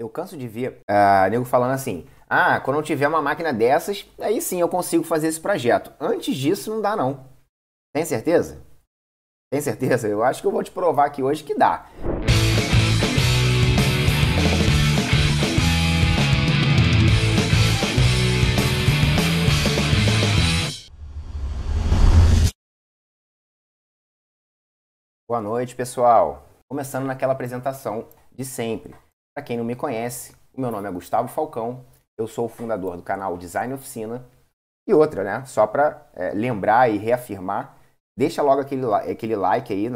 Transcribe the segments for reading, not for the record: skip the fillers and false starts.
Eu canso de ver nego falando assim, quando eu tiver uma máquina dessas, aí sim eu consigo fazer esse projeto. Antes disso não dá não. Tem certeza? Tem certeza? Eu acho que eu vou te provar aqui hoje que dá. Boa noite, pessoal. Começando naquela apresentação de sempre. Para quem não me conhece, o meu nome é Gustavo Falcão, eu sou o fundador do canal Design Oficina. E outra, né? Só para lembrar e reafirmar, deixa logo aquele like aí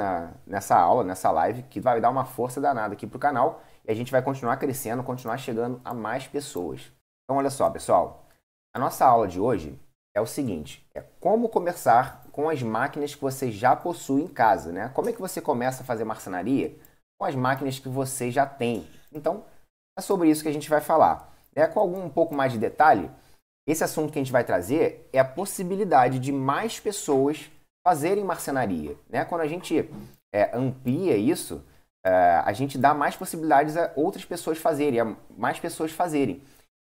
nessa aula, nessa live, que vai dar uma força danada aqui pro canal e a gente vai continuar crescendo, continuar chegando a mais pessoas. Então, olha só, pessoal. A nossa aula de hoje é o seguinte, é como começar com as máquinas que você já possui em casa, né? Como é que você começa a fazer marcenaria com as máquinas que você já tem? Então, é sobre isso que a gente vai falar. Com um pouco mais de detalhe, esse assunto que a gente vai trazer é a possibilidade de mais pessoas fazerem marcenaria, né? Quando a gente amplia isso, a gente dá mais possibilidades a outras pessoas fazerem, a mais pessoas fazerem.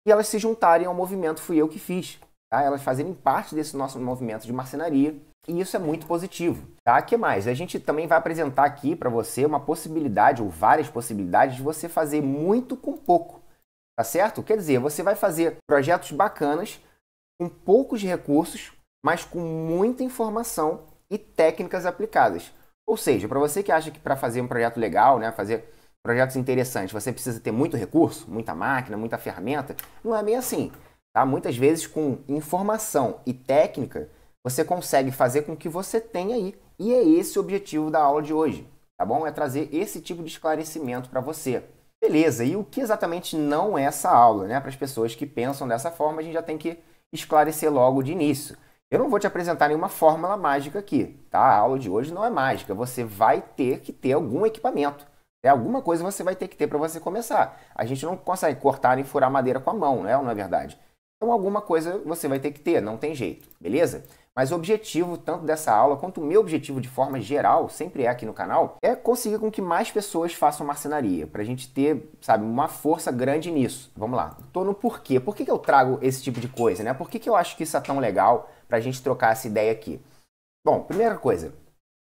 E elas se juntarem ao movimento Fui Eu Que Fiz. Tá? Elas fazerem parte desse nosso movimento de marcenaria. E isso é muito positivo. Tá? O que mais? A gente também vai apresentar aqui para você uma possibilidade, ou várias possibilidades, de você fazer muito com pouco. Tá certo? Quer dizer, você vai fazer projetos bacanas, com poucos recursos, mas com muita informação e técnicas aplicadas. Ou seja, para você que acha que para fazer um projeto legal, né, fazer projetos interessantes, você precisa ter muito recurso, muita máquina, muita ferramenta, não é bem assim. Tá? Muitas vezes, com informação e técnica, você consegue fazer com que você tenha aí. E é esse o objetivo da aula de hoje. Tá bom? É trazer esse tipo de esclarecimento para você. Beleza, e o que exatamente não é essa aula, né? Para as pessoas que pensam dessa forma, a gente já tem que esclarecer logo de início. Eu não vou te apresentar nenhuma fórmula mágica aqui, tá? A aula de hoje não é mágica, você vai ter que ter algum equipamento. Alguma coisa você vai ter que ter para você começar. A gente não consegue cortar nem furar madeira com a mão, né? Ou não é verdade? Então alguma coisa você vai ter que ter, não tem jeito, beleza? Mas o objetivo tanto dessa aula quanto o meu objetivo de forma geral, sempre é aqui no canal, é conseguir com que mais pessoas façam marcenaria, pra gente ter, sabe, uma força grande nisso. Vamos lá, tô no porquê. Por que eu trago esse tipo de coisa, né? Por que eu acho que isso é tão legal pra gente trocar essa ideia aqui? Bom, primeira coisa,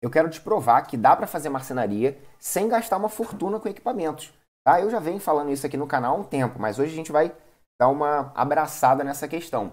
eu quero te provar que dá pra fazer marcenaria sem gastar uma fortuna com equipamentos, tá? Eu já venho falando isso aqui no canal há um tempo, mas hoje a gente vai dar uma abraçada nessa questão.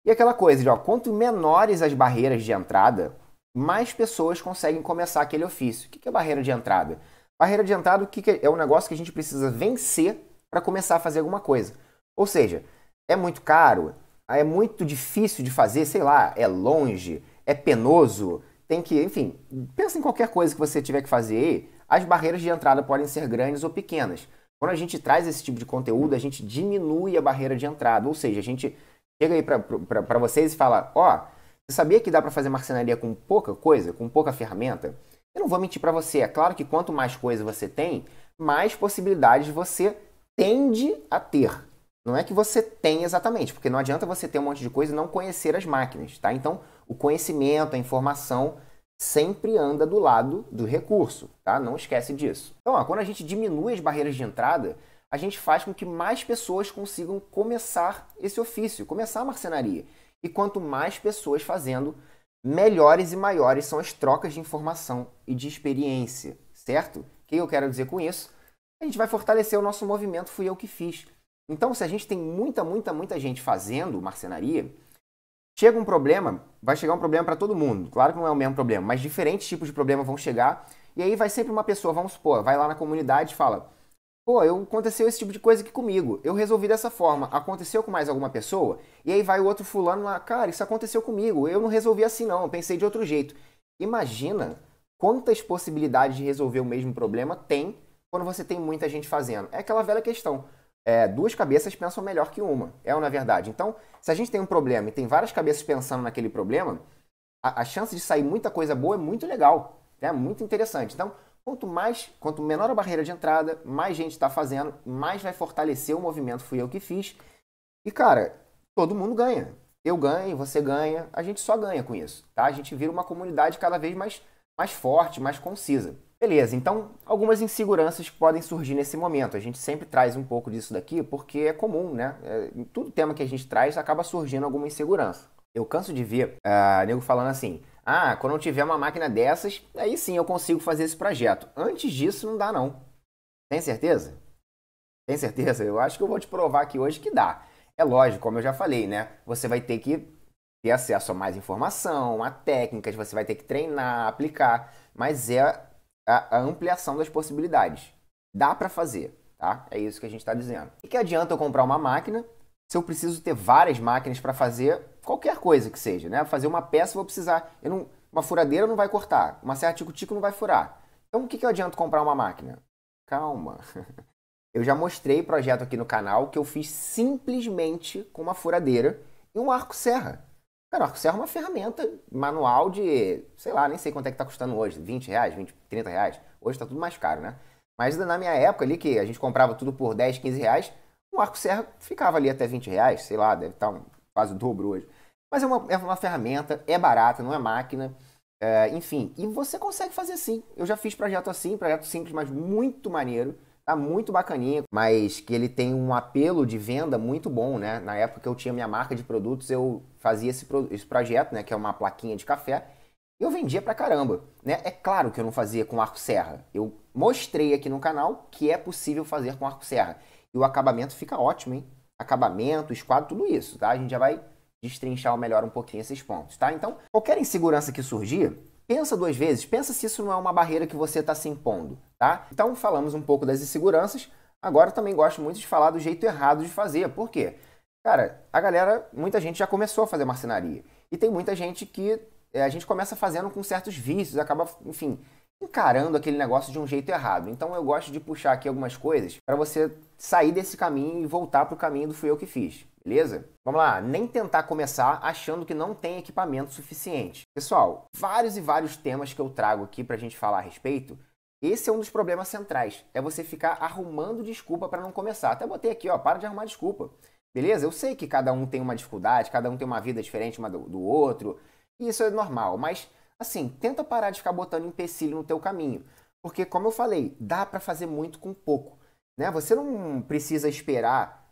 E aquela coisa de, quanto menores as barreiras de entrada, mais pessoas conseguem começar aquele ofício. O que é barreira de entrada? Barreira de entrada é um negócio que a gente precisa vencer para começar a fazer alguma coisa. Ou seja, é muito caro, é muito difícil de fazer, sei lá, é longe, é penoso, tem que, enfim, pensa em qualquer coisa que você tiver que fazer, as barreiras de entrada podem ser grandes ou pequenas. Quando a gente traz esse tipo de conteúdo, a gente diminui a barreira de entrada, ou seja, a gente chega aí para vocês e fala, você sabia que dá para fazer marcenaria com pouca coisa, com pouca ferramenta? Eu não vou mentir para você, é claro que quanto mais coisa você tem, mais possibilidades você tende a ter. Não é que você tem exatamente, porque não adianta você ter um monte de coisa e não conhecer as máquinas, tá? Então, o conhecimento, a informação sempre anda do lado do recurso, tá? Não esquece disso. Então, quando a gente diminui as barreiras de entrada, a gente faz com que mais pessoas consigam começar esse ofício, começar a marcenaria. E quanto mais pessoas fazendo, melhores e maiores são as trocas de informação e de experiência, certo? O que eu quero dizer com isso? A gente vai fortalecer o nosso movimento Fui Eu Que Fiz. Então, se a gente tem muita gente fazendo marcenaria, chega um problema, vai chegar um problema para todo mundo. Claro que não é o mesmo problema, mas diferentes tipos de problema vão chegar. E aí vai sempre uma pessoa, vamos supor, vai lá na comunidade e fala, aconteceu esse tipo de coisa aqui comigo. Eu resolvi dessa forma. Aconteceu com mais alguma pessoa? E aí vai o outro fulano lá, cara, isso aconteceu comigo. Eu não resolvi assim não, eu pensei de outro jeito. Imagina quantas possibilidades de resolver o mesmo problema tem quando você tem muita gente fazendo. É aquela velha questão. Duas cabeças pensam melhor que uma. É ou não é verdade? Então, se a gente tem um problema e tem várias cabeças pensando naquele problema, a chance de sair muita coisa boa é muito legal. É muito interessante. Então, quanto menor a barreira de entrada, mais gente está fazendo, mais vai fortalecer o movimento Fui Eu Que Fiz. E, cara, todo mundo ganha. Eu ganho, você ganha, a gente só ganha com isso, tá? A gente vira uma comunidade cada vez mais forte, mais concisa. Beleza, então algumas inseguranças que podem surgir nesse momento. A gente sempre traz um pouco disso daqui porque é comum, né? Em todo tema que a gente traz acaba surgindo alguma insegurança. Eu canso de ver nego falando assim, quando eu tiver uma máquina dessas, aí sim eu consigo fazer esse projeto. Antes disso não dá não. Tem certeza? Tem certeza? Eu acho que eu vou te provar aqui hoje que dá. É lógico, como eu já falei, né? Você vai ter que ter acesso a mais informação, a técnicas, você vai ter que treinar, aplicar, mas é a ampliação das possibilidades. Dá para fazer, tá? É isso que a gente está dizendo. E que adianta eu comprar uma máquina se eu preciso ter várias máquinas para fazer qualquer coisa que seja, né? Fazer uma peça eu vou precisar, uma furadeira não vai cortar, uma serra tico-tico não vai furar. Então o que adianta comprar uma máquina? Calma. Eu já mostrei projeto aqui no canal que eu fiz simplesmente com uma furadeira e um arco serra. Cara, o arco serra é uma ferramenta manual de, sei lá, nem sei quanto é que tá custando hoje, 20 reais, 20, 30 reais. Hoje tá tudo mais caro, né? Mas na minha época ali, que a gente comprava tudo por 10, 15 reais, um arco serra ficava ali até 20 reais, sei lá, deve estar quase o dobro hoje. Mas é uma ferramenta, é barata, não é máquina, enfim. E você consegue fazer sim. Eu já fiz projeto assim, projeto simples, mas muito maneiro. Tá muito bacaninha, mas que ele tem um apelo de venda muito bom, né? Na época que eu tinha minha marca de produtos, eu fazia esse projeto, né? Que é uma plaquinha de café, e eu vendia pra caramba, né? É claro que eu não fazia com arco serra. Eu mostrei aqui no canal que é possível fazer com arco serra. E o acabamento fica ótimo, hein? Acabamento, esquadro, tudo isso, tá? A gente já vai destrinchar melhor um pouquinho esses pontos, tá? Então, qualquer insegurança que surgir, pensa duas vezes, pensa se isso não é uma barreira que você está se impondo, tá? Então falamos um pouco das inseguranças, agora também gosto muito de falar do jeito errado de fazer. Por quê? Cara, muita gente já começou a fazer marcenaria. E tem muita gente que a gente começa fazendo com certos vícios, acaba, enfim, encarando aquele negócio de um jeito errado. Então eu gosto de puxar aqui algumas coisas para você sair desse caminho e voltar para o caminho do fui eu que fiz. Beleza? Vamos lá, nem tentar começar achando que não tem equipamento suficiente. Pessoal, vários e vários temas que eu trago aqui pra gente falar a respeito, esse é um dos problemas centrais, é você ficar arrumando desculpa para não começar. Até botei aqui, ó, para de arrumar desculpa. Beleza? Eu sei que cada um tem uma dificuldade, cada um tem uma vida diferente uma do outro, e isso é normal, mas assim, tenta parar de ficar botando empecilho no teu caminho, porque como eu falei, dá para fazer muito com pouco, né? Você não precisa esperar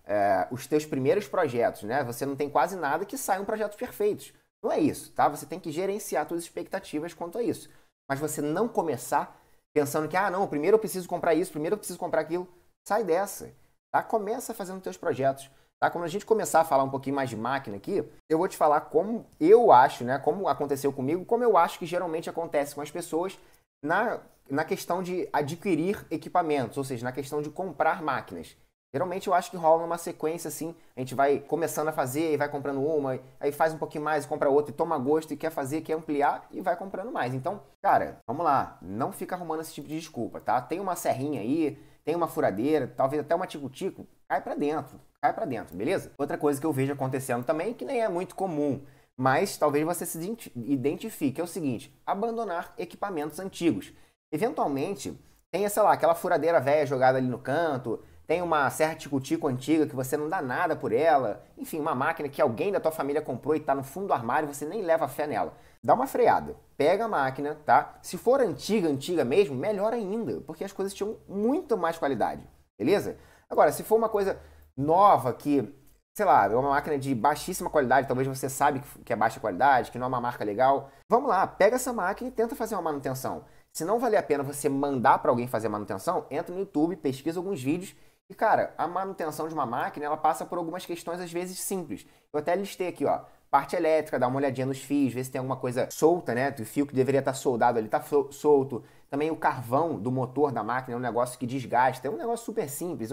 os teus primeiros projetos, né? Você não tem quase nada que saiam projetos perfeitos. Não é isso, tá? Você tem que gerenciar suas expectativas quanto a isso. Mas você não começar pensando que, não, primeiro eu preciso comprar isso, primeiro eu preciso comprar aquilo. Sai dessa, tá? Começa fazendo teus projetos, tá? Quando a gente começar a falar um pouquinho mais de máquina aqui, eu vou te falar como eu acho, né? Como aconteceu comigo, como eu acho que geralmente acontece com as pessoas na questão de adquirir equipamentos, ou seja, na questão de comprar máquinas. Geralmente eu acho que rola numa sequência assim, a gente vai começando a fazer e vai comprando uma, aí faz um pouquinho mais e compra outra e toma gosto e quer fazer, quer ampliar e vai comprando mais. Então, cara, vamos lá, não fica arrumando esse tipo de desculpa, tá? Tem uma serrinha aí, tem uma furadeira, talvez até uma tico-tico, cai pra dentro, beleza? Outra coisa que eu vejo acontecendo também, que nem é muito comum, mas talvez você se identifique, é o seguinte, abandonar equipamentos antigos. Eventualmente, tem, sei lá, aquela furadeira velha jogada ali no canto, tem uma serra tico-tico antiga que você não dá nada por ela. Enfim, uma máquina que alguém da tua família comprou e está no fundo do armário e você nem leva fé nela. Dá uma freada. Pega a máquina, tá? Se for antiga mesmo, melhor ainda, porque as coisas tinham muito mais qualidade. Beleza? Agora, se for uma coisa nova que, sei lá, é uma máquina de baixíssima qualidade, talvez você sabe que é baixa qualidade, que não é uma marca legal, vamos lá, pega essa máquina e tenta fazer uma manutenção. Se não valer a pena você mandar para alguém fazer a manutenção, entra no YouTube, pesquisa alguns vídeos. E, cara, a manutenção de uma máquina, ela passa por algumas questões, às vezes, simples. Eu até listei aqui, ó, parte elétrica, dá uma olhadinha nos fios, ver se tem alguma coisa solta, né? O fio que deveria estar soldado ali tá solto. Também o carvão do motor da máquina é um negócio que desgasta. É um negócio super simples,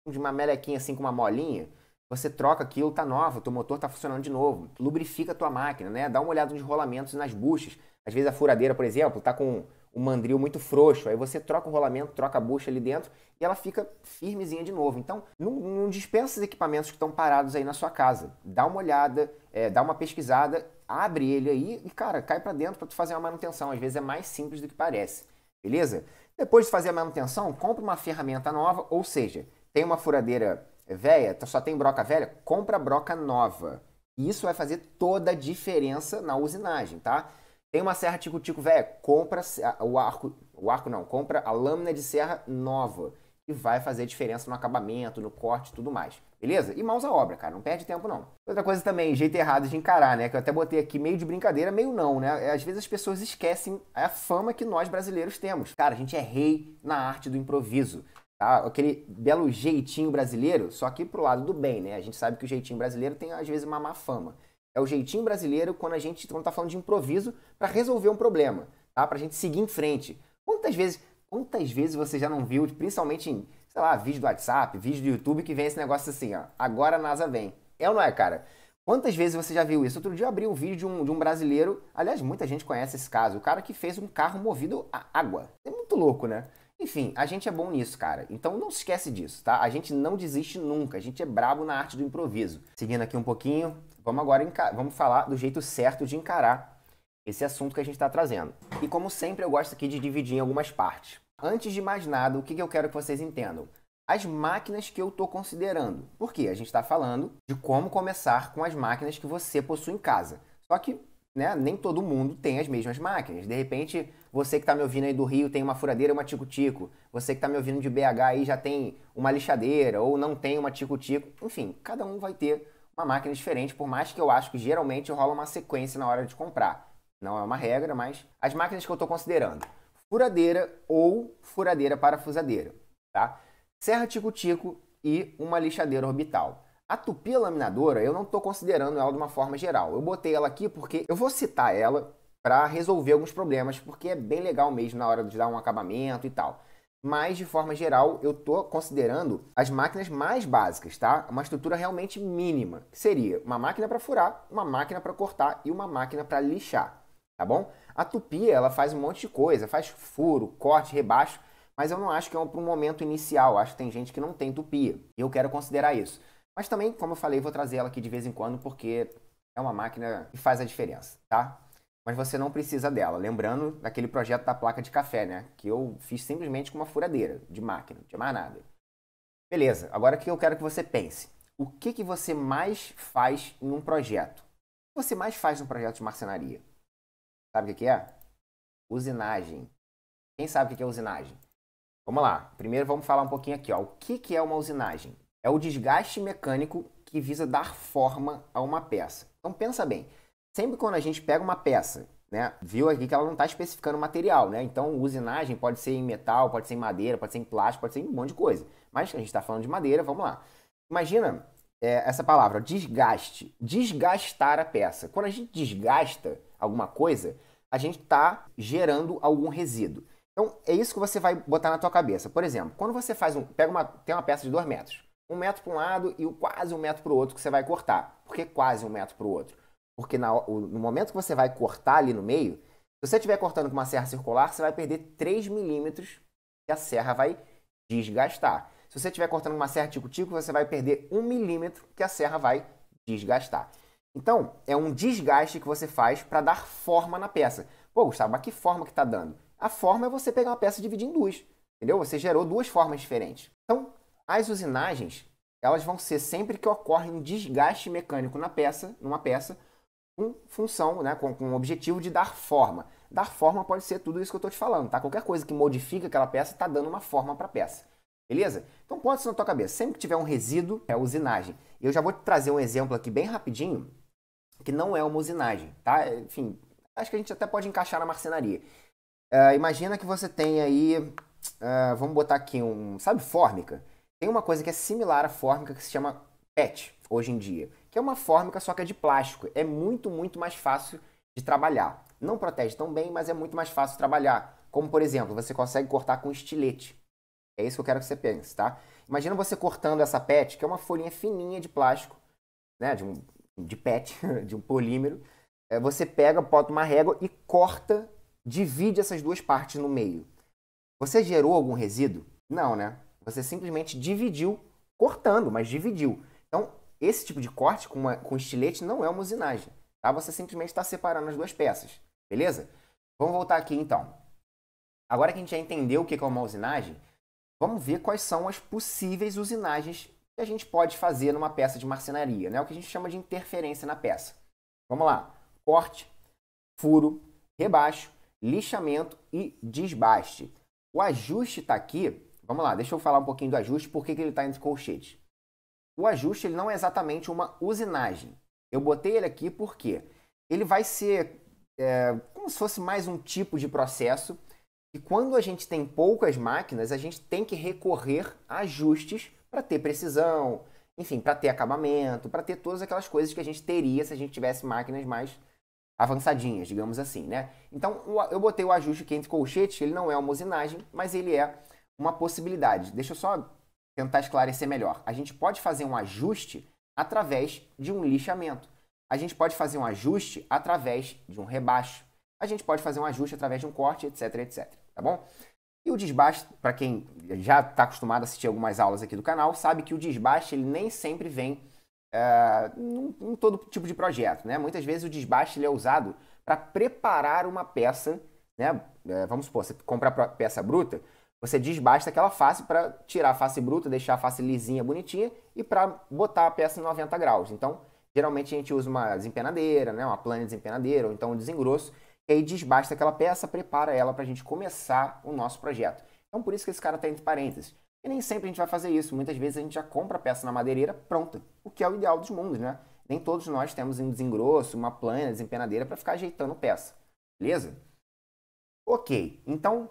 uma melequinha assim com uma molinha. Você troca aquilo, tá nova, o teu motor tá funcionando de novo. Lubrifica a tua máquina, né? Dá uma olhada nos rolamentos e nas buchas. Às vezes a furadeira, por exemplo, tá com um mandril muito frouxo, aí você troca o rolamento, troca a bucha ali dentro e ela fica firmezinha de novo. Então, não dispensa os equipamentos que estão parados aí na sua casa. Dá uma olhada, dá uma pesquisada, abre ele aí e, cara, cai pra dentro pra tu fazer uma manutenção. Às vezes é mais simples do que parece, beleza? Depois de fazer a manutenção, compra uma ferramenta nova, ou seja, tem uma furadeira velha, só tem broca velha, compra broca nova. E isso vai fazer toda a diferença na usinagem, tá? Tem uma serra tico-tico, velho, compra compra a lâmina de serra nova, que vai fazer diferença no acabamento, no corte e tudo mais. Beleza? E mãos à obra, cara, não perde tempo não. Outra coisa também, jeito errado de encarar, né, que eu até botei aqui meio de brincadeira, meio não, né? Às vezes as pessoas esquecem a fama que nós brasileiros temos. Cara, a gente é rei na arte do improviso. Tá? Aquele belo jeitinho brasileiro, só que pro lado do bem, né? A gente sabe que o jeitinho brasileiro tem às vezes uma má fama. É o jeitinho brasileiro quando a gente tá falando de improviso para resolver um problema, tá? Pra gente seguir em frente. Quantas vezes você já não viu, principalmente em, sei lá, vídeo do WhatsApp, vídeo do YouTube, que vem esse negócio assim, ó, agora a NASA vem. É ou não é, cara? Quantas vezes você já viu isso? Outro dia eu abri um vídeo de um brasileiro, aliás, muita gente conhece esse caso, o cara que fez um carro movido a água. É muito louco, né? Enfim, a gente é bom nisso, cara. Então não se esquece disso, tá? A gente não desiste nunca. A gente é brabo na arte do improviso. Seguindo aqui um pouquinho, vamos agora vamos falar do jeito certo de encarar esse assunto que a gente está trazendo. E como sempre, eu gosto aqui de dividir em algumas partes. Antes de mais nada, o que eu quero que vocês entendam? As máquinas que eu estou considerando. Por quê? A gente está falando de como começar com as máquinas que você possui em casa. Só que, né, nem todo mundo tem as mesmas máquinas. De repente, você que está me ouvindo aí do Rio tem uma furadeira e uma tico-tico. Você que está me ouvindo de BH aí já tem uma lixadeira ou não tem uma tico-tico. Enfim, cada um vai ter uma máquina diferente, por mais que eu acho que geralmente rola uma sequência na hora de comprar. Não é uma regra, mas as máquinas que eu estou considerando. Furadeira ou furadeira parafusadeira, tá? Serra tico-tico e uma lixadeira orbital. A tupi laminadora, eu não estou considerando ela de uma forma geral. Eu botei ela aqui porque eu vou citar ela para resolver alguns problemas, porque é bem legal mesmo na hora de dar um acabamento e tal. Mas, de forma geral, eu estou considerando as máquinas mais básicas, tá? Uma estrutura realmente mínima, que seria uma máquina para furar, uma máquina para cortar e uma máquina para lixar, tá bom? A tupi, ela faz um monte de coisa, faz furo, corte, rebaixo, mas eu não acho que é para um momento inicial. Acho que tem gente que não tem tupi, e eu quero considerar isso. Mas também, como eu falei, vou trazer ela aqui de vez em quando, porque é uma máquina que faz a diferença, tá? Mas você não precisa dela. Lembrando daquele projeto da placa de café, né? Que eu fiz simplesmente com uma furadeira de máquina, não tinha mais nada. Beleza, agora que eu quero que você pense. O que você mais faz em um projeto? O que você mais faz num projeto de marcenaria? Sabe o que é? Usinagem. Quem sabe o que é usinagem? Vamos lá. Primeiro vamos falar um pouquinho aqui, ó. O que é uma usinagem? É o desgaste mecânico que visa dar forma a uma peça. Então pensa bem. Sempre quando a gente pega uma peça, né, viu aqui que ela não está especificando material, né? Então, usinagem pode ser em metal, pode ser em madeira, pode ser em plástico, pode ser em um monte de coisa. Mas a gente está falando de madeira, vamos lá. Imagina essa palavra, desgaste. Desgastar a peça. Quando a gente desgasta alguma coisa, a gente está gerando algum resíduo. Então, é isso que você vai botar na tua cabeça. Por exemplo, quando você tem uma peça de 2 metros. 1 metro para um lado e quase 1 metro para o outro que você vai cortar. Por que quase 1 metro para o outro? Porque no momento que você vai cortar ali no meio, se você estiver cortando com uma serra circular, você vai perder 3 milímetros que a serra vai desgastar. Se você estiver cortando com uma serra tico-tico, você vai perder 1 milímetro que a serra vai desgastar. Então, é um desgaste que você faz para dar forma na peça. Pô, Gustavo, mas que forma que está dando? A forma é você pegar uma peça e dividir em duas. Entendeu? Você gerou 2 formas diferentes. Então, as usinagens, elas vão ser sempre que ocorre um desgaste mecânico numa peça, com função, né, com o objetivo de dar forma. Dar forma pode ser tudo isso que eu estou te falando, tá? Qualquer coisa que modifica aquela peça está dando uma forma para a peça. Beleza? Então pode ser na tua cabeça. Sempre que tiver um resíduo, é usinagem. E eu já vou te trazer um exemplo aqui bem rapidinho, que não é uma usinagem, tá? Enfim, acho que a gente até pode encaixar na marcenaria. Imagina que você tem aí, vamos botar aqui sabe fórmica? Tem uma coisa que é similar à fórmica que se chama PET, hoje em dia, que é uma fórmica só que é de plástico. É muito, muito mais fácil de trabalhar. Não protege tão bem, mas é muito mais fácil de trabalhar. Como, por exemplo, você consegue cortar com estilete. É isso que eu quero que você pense, tá? Imagina você cortando essa PET, que é uma folhinha fininha de plástico, né? De PET, de um polímero. Você pega, bota uma régua e corta, divide essas duas partes no meio. Você gerou algum resíduo? Não, né? Você simplesmente dividiu, cortando, mas dividiu. Então, esse tipo de corte com estilete não é uma usinagem, tá? Você simplesmente está separando as duas peças, beleza? Vamos voltar aqui então. Agora que a gente já entendeu o que é uma usinagem, vamos ver quais são as possíveis usinagens que a gente pode fazer numa peça de marcenaria, né? O que a gente chama de interferência na peça. Vamos lá. Corte, furo, rebaixo, lixamento e desbaste. O ajuste está aqui, vamos lá, deixa eu falar um pouquinho do ajuste, por que ele está entre colchetes. O ajuste ele não é exatamente uma usinagem. Eu botei ele aqui porque ele vai ser como se fosse mais um tipo de processo e quando a gente tem poucas máquinas, a gente tem que recorrer a ajustes para ter precisão, enfim, para ter acabamento, para ter todas aquelas coisas que a gente teria se a gente tivesse máquinas mais avançadinhas, digamos assim, né? Então, eu botei o ajuste aqui entre colchetes, ele não é uma usinagem, mas ele é uma possibilidade. Deixa eu só tentar esclarecer melhor. A gente pode fazer um ajuste através de um lixamento. A gente pode fazer um ajuste através de um rebaixo. A gente pode fazer um ajuste através de um corte, etc, etc. Tá bom? E o desbaste, para quem já está acostumado a assistir algumas aulas aqui do canal, sabe que o desbaste ele nem sempre vem em todo tipo de projeto, né? Muitas vezes o desbaste ele é usado para preparar uma peça, né? Vamos supor, você compra a peça bruta, você desbasta aquela face para tirar a face bruta, deixar a face lisinha, bonitinha e para botar a peça em 90 graus. Então, geralmente a gente usa uma desempenadeira, né? Uma plana desempenadeira ou então um desengrosso, e aí desbasta aquela peça, prepara ela para a gente começar o nosso projeto. Então, por isso que esse cara está entre parênteses. E nem sempre a gente vai fazer isso. Muitas vezes a gente já compra a peça na madeireira pronta, o que é o ideal dos mundos, né? Nem todos nós temos um desengrosso, uma plana, desempenadeira para ficar ajeitando peça. Beleza? Ok, então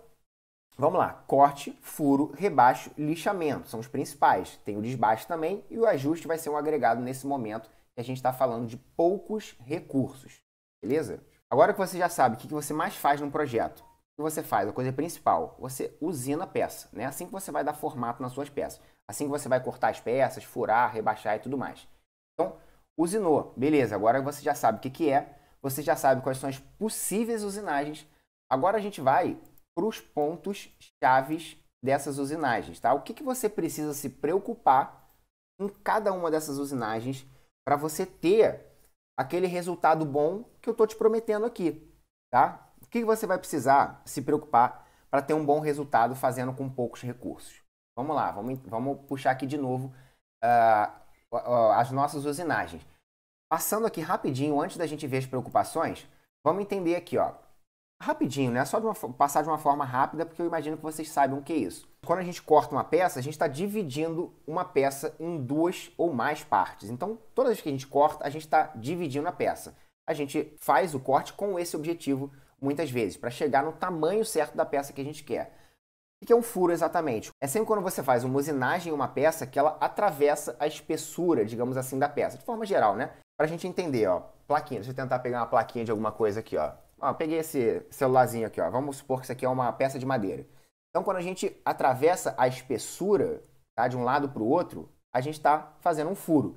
vamos lá. Corte, furo, rebaixo, lixamento. São os principais. Tem o desbaste também e o ajuste vai ser um agregado nesse momento que a gente está falando de poucos recursos. Beleza? Agora que você já sabe o que você mais faz num projeto, o que você faz, a coisa principal, você usina a peça, né? Assim que você vai dar formato nas suas peças. Assim que você vai cortar as peças, furar, rebaixar e tudo mais. Então, usinou. Beleza, agora você já sabe o que é, você já sabe quais são as possíveis usinagens. Agora a gente vai para os pontos chaves dessas usinagens, tá? O que você precisa se preocupar em cada uma dessas usinagens para você ter aquele resultado bom que eu estou te prometendo aqui, tá? O que você vai precisar se preocupar para ter um bom resultado fazendo com poucos recursos? Vamos lá, vamos puxar aqui de novo as nossas usinagens. Passando aqui rapidinho, antes da gente ver as preocupações, vamos entender aqui, ó. Rapidinho, né? Só passar de uma forma rápida, porque eu imagino que vocês saibam o que é isso. Quando a gente corta uma peça, a gente está dividindo uma peça em duas ou mais partes. Então, toda vez que a gente corta, a gente está dividindo a peça. A gente faz o corte com esse objetivo, muitas vezes, para chegar no tamanho certo da peça que a gente quer. O que é um furo exatamente? É sempre quando você faz uma usinagem em uma peça que ela atravessa a espessura, digamos assim, da peça. De forma geral, né? Para a gente entender, ó. Plaquinha, deixa eu tentar pegar uma plaquinha de alguma coisa aqui, ó. Ó, peguei esse celularzinho aqui, ó. Vamos supor que isso aqui é uma peça de madeira. Então, quando a gente atravessa a espessura, tá, de um lado para o outro, a gente está fazendo um furo.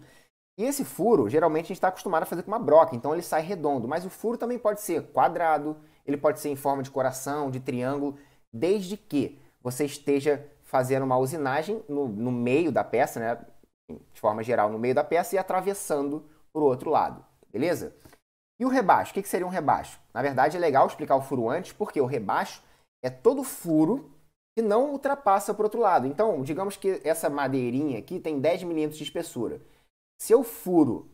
E esse furo, geralmente, a gente está acostumado a fazer com uma broca, então ele sai redondo. Mas o furo também pode ser quadrado, ele pode ser em forma de coração, de triângulo, desde que você esteja fazendo uma usinagem no meio da peça, né? De forma geral, no meio da peça e atravessando para o outro lado, beleza? E o rebaixo? O que seria um rebaixo? Na verdade, é legal explicar o furo antes, porque o rebaixo é todo furo que não ultrapassa para o outro lado. Então, digamos que essa madeirinha aqui tem 10 milímetros de espessura. Se eu furo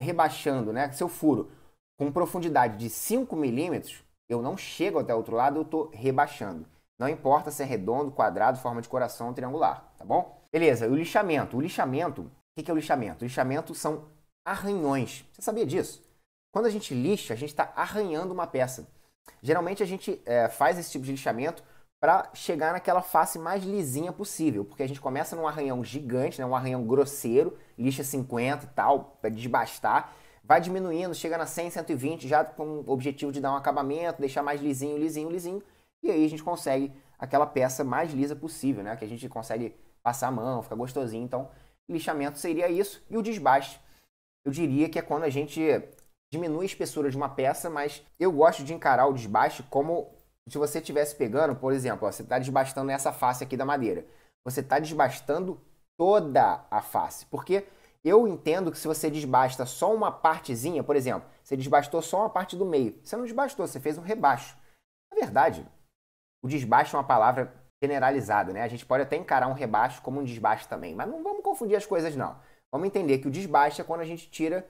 rebaixando, né? Se eu furo com profundidade de 5 milímetros, eu não chego até o outro lado, eu estou rebaixando. Não importa se é redondo, quadrado, forma de coração ou triangular, tá bom? Beleza, o lixamento. O lixamento, o que é o lixamento? O lixamento são arranhões. Você sabia disso? Quando a gente lixa, a gente está arranhando uma peça. Geralmente a gente faz esse tipo de lixamento para chegar naquela face mais lisinha possível, porque a gente começa num arranhão gigante, né, um arranhão grosseiro, lixa 50 e tal, para desbastar, vai diminuindo, chega na 100, 120, já com o objetivo de dar um acabamento, deixar mais lisinho, lisinho, lisinho, e aí a gente consegue aquela peça mais lisa possível, né, que a gente consegue passar a mão, fica gostosinho. Então, lixamento seria isso, e o desbaste, eu diria que é quando a gente diminui a espessura de uma peça, mas eu gosto de encarar o desbaste como se você estivesse pegando, por exemplo, ó, você está desbastando essa face aqui da madeira. Você está desbastando toda a face. Porque eu entendo que se você desbasta só uma partezinha, por exemplo, você desbastou só uma parte do meio. Você não desbastou, você fez um rebaixo. Na verdade, o desbaste é uma palavra generalizada, né? A gente pode até encarar um rebaixo como um desbaste também. Mas não vamos confundir as coisas, não. Vamos entender que o desbaste é quando a gente tira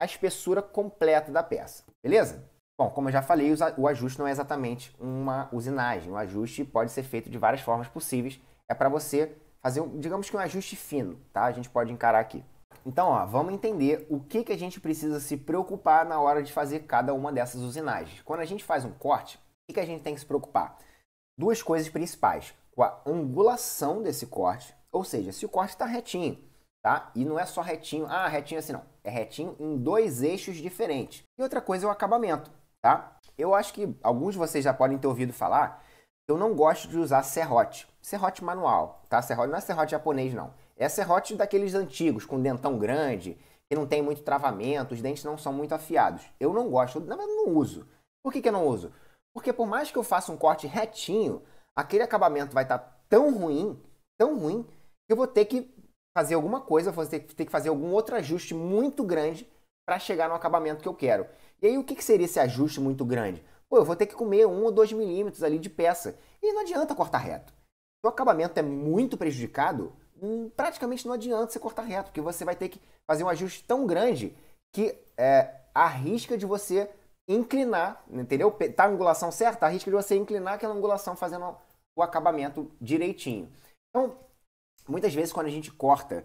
a espessura completa da peça. Beleza? Bom, como eu já falei, o ajuste não é exatamente uma usinagem. O ajuste pode ser feito de várias formas possíveis. É para você fazer, digamos que um ajuste fino, tá? A gente pode encarar aqui. Então, ó, vamos entender o que a gente precisa se preocupar na hora de fazer cada uma dessas usinagens. Quando a gente faz um corte, o que a gente tem que se preocupar? Duas coisas principais. Com a angulação desse corte, ou seja, se o corte está retinho, tá? E não é só retinho, retinho assim não. É retinho em dois eixos diferentes. E outra coisa é o acabamento, tá? Eu acho que alguns de vocês já podem ter ouvido falar, eu não gosto de usar serrote. Serrote manual, tá? Serrote não é serrote japonês, não. É serrote daqueles antigos, com dentão grande, que não tem muito travamento, os dentes não são muito afiados. Eu não gosto, na verdade não uso. Por que eu não uso? Porque por mais que eu faça um corte retinho, aquele acabamento vai estar tão ruim, que eu vou ter que fazer alguma coisa, vou ter que fazer algum outro ajuste muito grande para chegar no acabamento que eu quero. E aí o que seria esse ajuste muito grande? Pô, eu vou ter que comer 1 ou 2 milímetros ali de peça. E não adianta cortar reto. Se o acabamento é muito prejudicado, praticamente não adianta você cortar reto, porque você vai ter que fazer um ajuste tão grande que arrisca de você inclinar, entendeu? Tá a angulação certa, arrisca de você inclinar aquela angulação fazendo o acabamento direitinho. Então, muitas vezes quando a gente corta,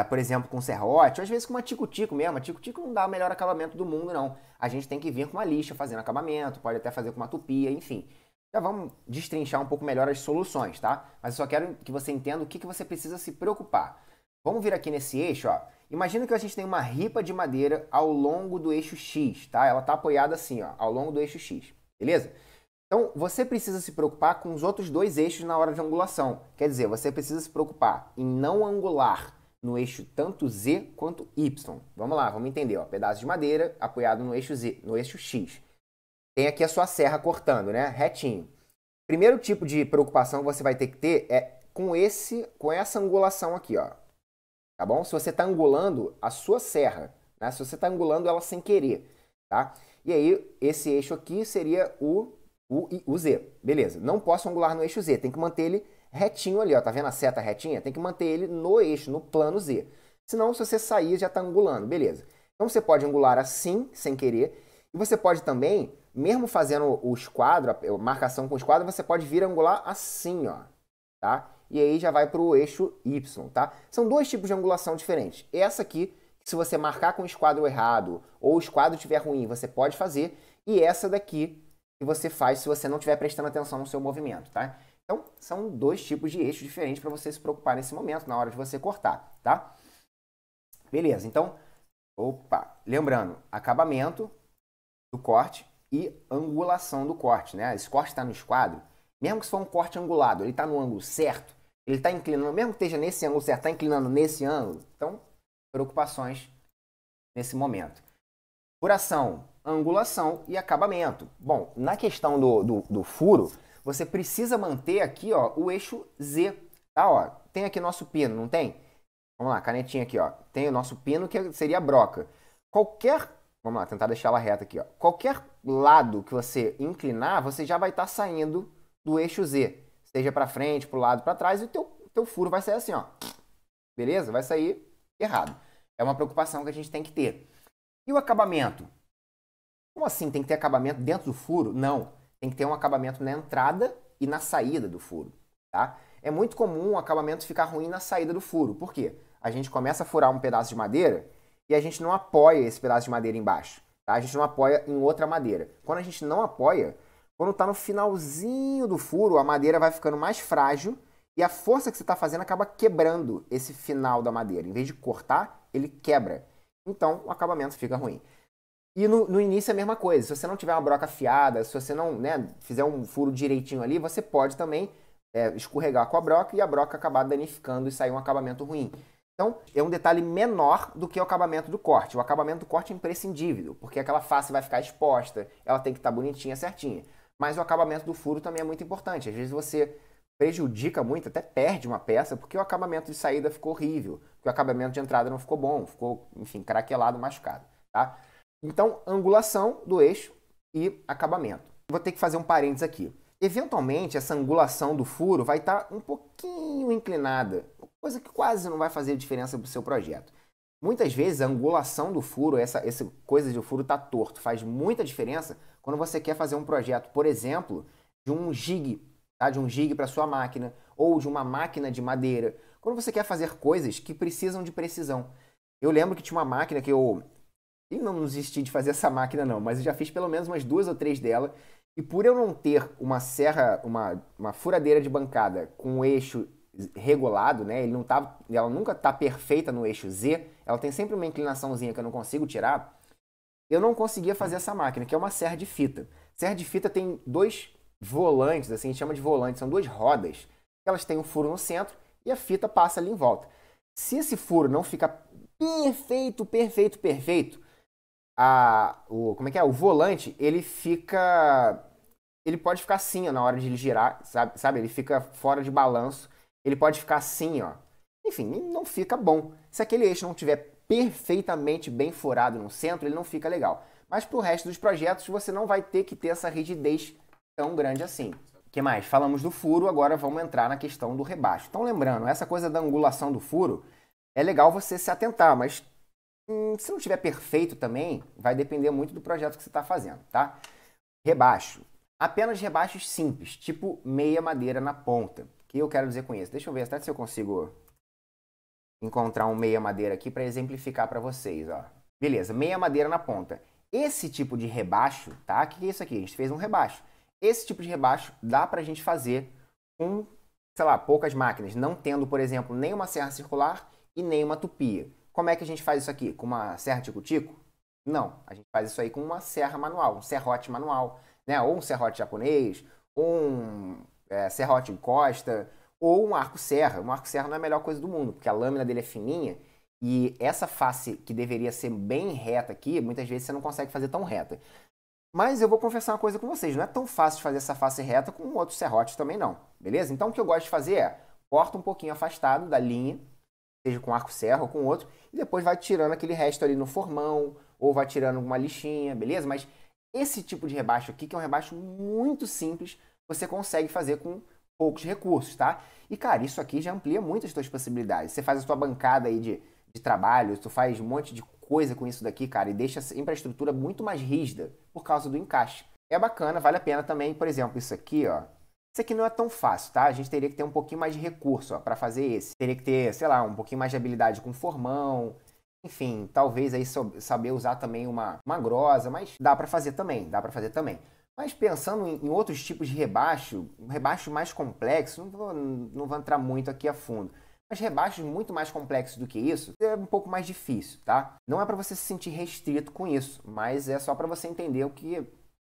por exemplo, com serrote, ou às vezes com uma tico-tico mesmo, a tico-tico não dá o melhor acabamento do mundo, não. A gente tem que vir com uma lixa fazendo acabamento, pode até fazer com uma tupia, enfim. Já vamos destrinchar um pouco melhor as soluções, tá? Mas eu só quero que você entenda o que você precisa se preocupar. Vamos vir aqui nesse eixo, ó. Imagina que a gente tem uma ripa de madeira ao longo do eixo X, tá? Ela tá apoiada assim, ó, ao longo do eixo X, beleza? Então, você precisa se preocupar com os outros dois eixos na hora de angulação. Quer dizer, você precisa se preocupar em não angular no eixo tanto Z quanto Y. Vamos lá, vamos entender, ó. Pedaço de madeira apoiado no eixo Z, no eixo X. Tem aqui a sua serra cortando, né? Retinho. Primeiro tipo de preocupação que você vai ter que ter é com essa angulação aqui, ó. Tá bom? Se você está angulando a sua serra, né? Se você está angulando ela sem querer, tá? E aí, esse eixo aqui seria o Z. Beleza. Não posso angular no eixo Z. Tem que manter ele retinho ali, ó. Tá vendo a seta retinha? Tem que manter ele no eixo, no plano Z. Senão, se você sair, já está angulando. Beleza. Então, você pode angular assim, sem querer. E você pode também, mesmo fazendo o esquadro, a marcação com o esquadro, você pode vir angular assim, ó. Tá? E aí já vai para o eixo Y, tá? São dois tipos de angulação diferentes. Essa aqui, se você marcar com o esquadro errado ou o esquadro estiver ruim, você pode fazer. E essa daqui, que você faz se você não estiver prestando atenção no seu movimento, tá? Então, são dois tipos de eixos diferentes para você se preocupar nesse momento, na hora de você cortar, tá? Beleza, então, lembrando, acabamento do corte e angulação do corte, né? Esse corte está no esquadro, mesmo que se for um corte angulado, ele está no ângulo certo, ele está inclinando, mesmo que esteja nesse ângulo certo, está inclinando nesse ângulo. Então, preocupações nesse momento. Furação, angulação e acabamento. Bom, na questão do furo, você precisa manter aqui, ó, o eixo Z, tá? Ó, tem aqui nosso pino, não tem? Vamos lá, canetinha aqui, ó. Tem o nosso pino, que seria a broca. Vamos lá, tentar deixar ela reta aqui, ó. Qualquer lado que você inclinar, você já vai estar saindo do eixo Z. Seja para frente, para o lado, para trás, e o teu furo vai sair assim, ó. Beleza? Vai sair errado. É uma preocupação que a gente tem que ter. E o acabamento? Como assim? Tem que ter acabamento dentro do furo? Não. Tem que ter um acabamento na entrada e na saída do furo, tá? É muito comum o acabamento ficar ruim na saída do furo. Por quê? A gente começa a furar um pedaço de madeira e a gente não apoia esse pedaço de madeira embaixo, tá? A gente não apoia em outra madeira. Quando a gente não apoia, quando está no finalzinho do furo, a madeira vai ficando mais frágil e a força que você está fazendo acaba quebrando esse final da madeira. Em vez de cortar, ele quebra. Então, o acabamento fica ruim. E no início é a mesma coisa. Se você não tiver uma broca afiada, se você não, né, fizer um furo direitinho ali, você pode também escorregar com a broca e a broca acabar danificando e sair um acabamento ruim. Então, é um detalhe menor do que o acabamento do corte. O acabamento do corte é imprescindível, porque aquela face vai ficar exposta, ela tem que estar bonitinha, certinha. Mas o acabamento do furo também é muito importante. Às vezes você prejudica muito, até perde uma peça, porque o acabamento de saída ficou horrível, porque o acabamento de entrada não ficou bom, ficou, enfim, craquelado, machucado, tá? Então, angulação do eixo e acabamento. Vou ter que fazer um parênteses aqui. Eventualmente, essa angulação do furo vai estar um pouquinho inclinada, coisa que quase não vai fazer diferença para o seu projeto. Muitas vezes, a angulação do furo, essa coisa de o furo estar torto, faz muita diferença quando você quer fazer um projeto, por exemplo, de um jig, tá? De um jig para sua máquina, ou de uma máquina de madeira, quando você quer fazer coisas que precisam de precisão. Eu lembro que tinha uma máquina que eu não desisti de fazer essa máquina não, mas eu já fiz pelo menos umas 2 ou 3 dela, e por eu não ter uma serra, uma furadeira de bancada com o eixo regulado, né? Ela nunca tá perfeita no eixo Z, ela tem sempre uma inclinaçãozinha que eu não consigo tirar. Eu não conseguia fazer essa máquina, que é uma serra de fita. Serra de fita tem 2 volantes, assim, a gente chama de volantes, são 2 rodas. Elas têm um furo no centro e a fita passa ali em volta. Se esse furo não fica perfeito, como é que é? O volante, ele pode ficar assim, ó, na hora de ele girar, sabe? Ele fica fora de balanço. Ele pode ficar assim, ó. Enfim, não fica bom. Se aquele eixo não tiver perfeitamente bem furado no centro, ele não fica legal. Mas pro resto dos projetos, você não vai ter que ter essa rigidez tão grande assim. O que mais? Falamos do furo, agora vamos entrar na questão do rebaixo. Então, lembrando, essa coisa da angulação do furo, é legal você se atentar, mas se não tiver perfeito também, vai depender muito do projeto que você está fazendo, tá? Rebaixo. Apenas rebaixos simples, tipo meia madeira na ponta. O que eu quero dizer com isso? Deixa eu ver até se eu consigo encontrar um meia madeira aqui para exemplificar para vocês, ó. Beleza, meia madeira na ponta. Esse tipo de rebaixo, tá? O que é isso aqui? A gente fez um rebaixo. Esse tipo de rebaixo dá para a gente fazer com, sei lá, poucas máquinas, não tendo, por exemplo, nem uma serra circular e nem uma tupia. Como é que a gente faz isso aqui? Com uma serra tico-tico? Não, a gente faz isso aí com uma serra manual, um serrote manual, né? Ou um serrote japonês, ou um serrote em costa, ou um arco-serra. Um arco-serra não é a melhor coisa do mundo, porque a lâmina dele é fininha e essa face que deveria ser bem reta aqui, muitas vezes você não consegue fazer tão reta. Mas eu vou confessar uma coisa com vocês, não é tão fácil de fazer essa face reta com outros serrotes também não, beleza? Então o que eu gosto de fazer é, corta um pouquinho afastado da linha, seja com arco-serra ou com outro, e depois vai tirando aquele resto ali no formão, ou vai tirando uma lixinha, beleza? Mas esse tipo de rebaixo aqui, que é um rebaixo muito simples, você consegue fazer com poucos recursos, tá? E, cara, isso aqui já amplia muito as suas possibilidades. Você faz a sua bancada aí de trabalho, tu faz um monte de coisa com isso daqui, cara, e deixa a infraestrutura muito mais rígida por causa do encaixe. É bacana, vale a pena também, por exemplo, isso aqui, ó. Isso aqui não é tão fácil, tá? A gente teria que ter um pouquinho mais de recurso, para fazer esse. Teria que ter, sei lá, um pouquinho mais de habilidade com formão. Enfim, talvez aí saber usar também uma grosa, mas dá para fazer também, dá para fazer também. Mas pensando em outros tipos de rebaixo, um rebaixo mais complexo, não vou entrar muito aqui a fundo. Mas rebaixos muito mais complexos do que isso é um pouco mais difícil, tá? Não é para você se sentir restrito com isso, mas é só para você entender o que,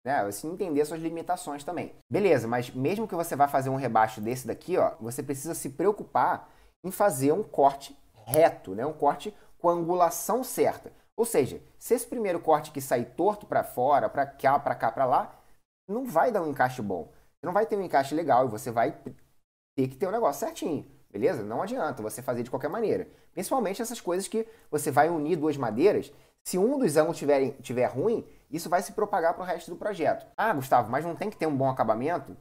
né, você entender suas limitações também. Beleza, mas mesmo que você vá fazer um rebaixo desse daqui, ó, você precisa se preocupar em fazer um corte reto, né? Um corte com a angulação certa. Ou seja, se esse primeiro corte que sair torto para fora, para cá, para lá, não vai dar um encaixe bom. Você não vai ter um encaixe legal e você vai ter que ter um negócio certinho. Beleza? Não adianta você fazer de qualquer maneira. Principalmente essas coisas que você vai unir 2 madeiras. Se um dos ângulos tiver ruim, isso vai se propagar para o resto do projeto. Ah, Gustavo, mas não tem que ter um bom acabamento?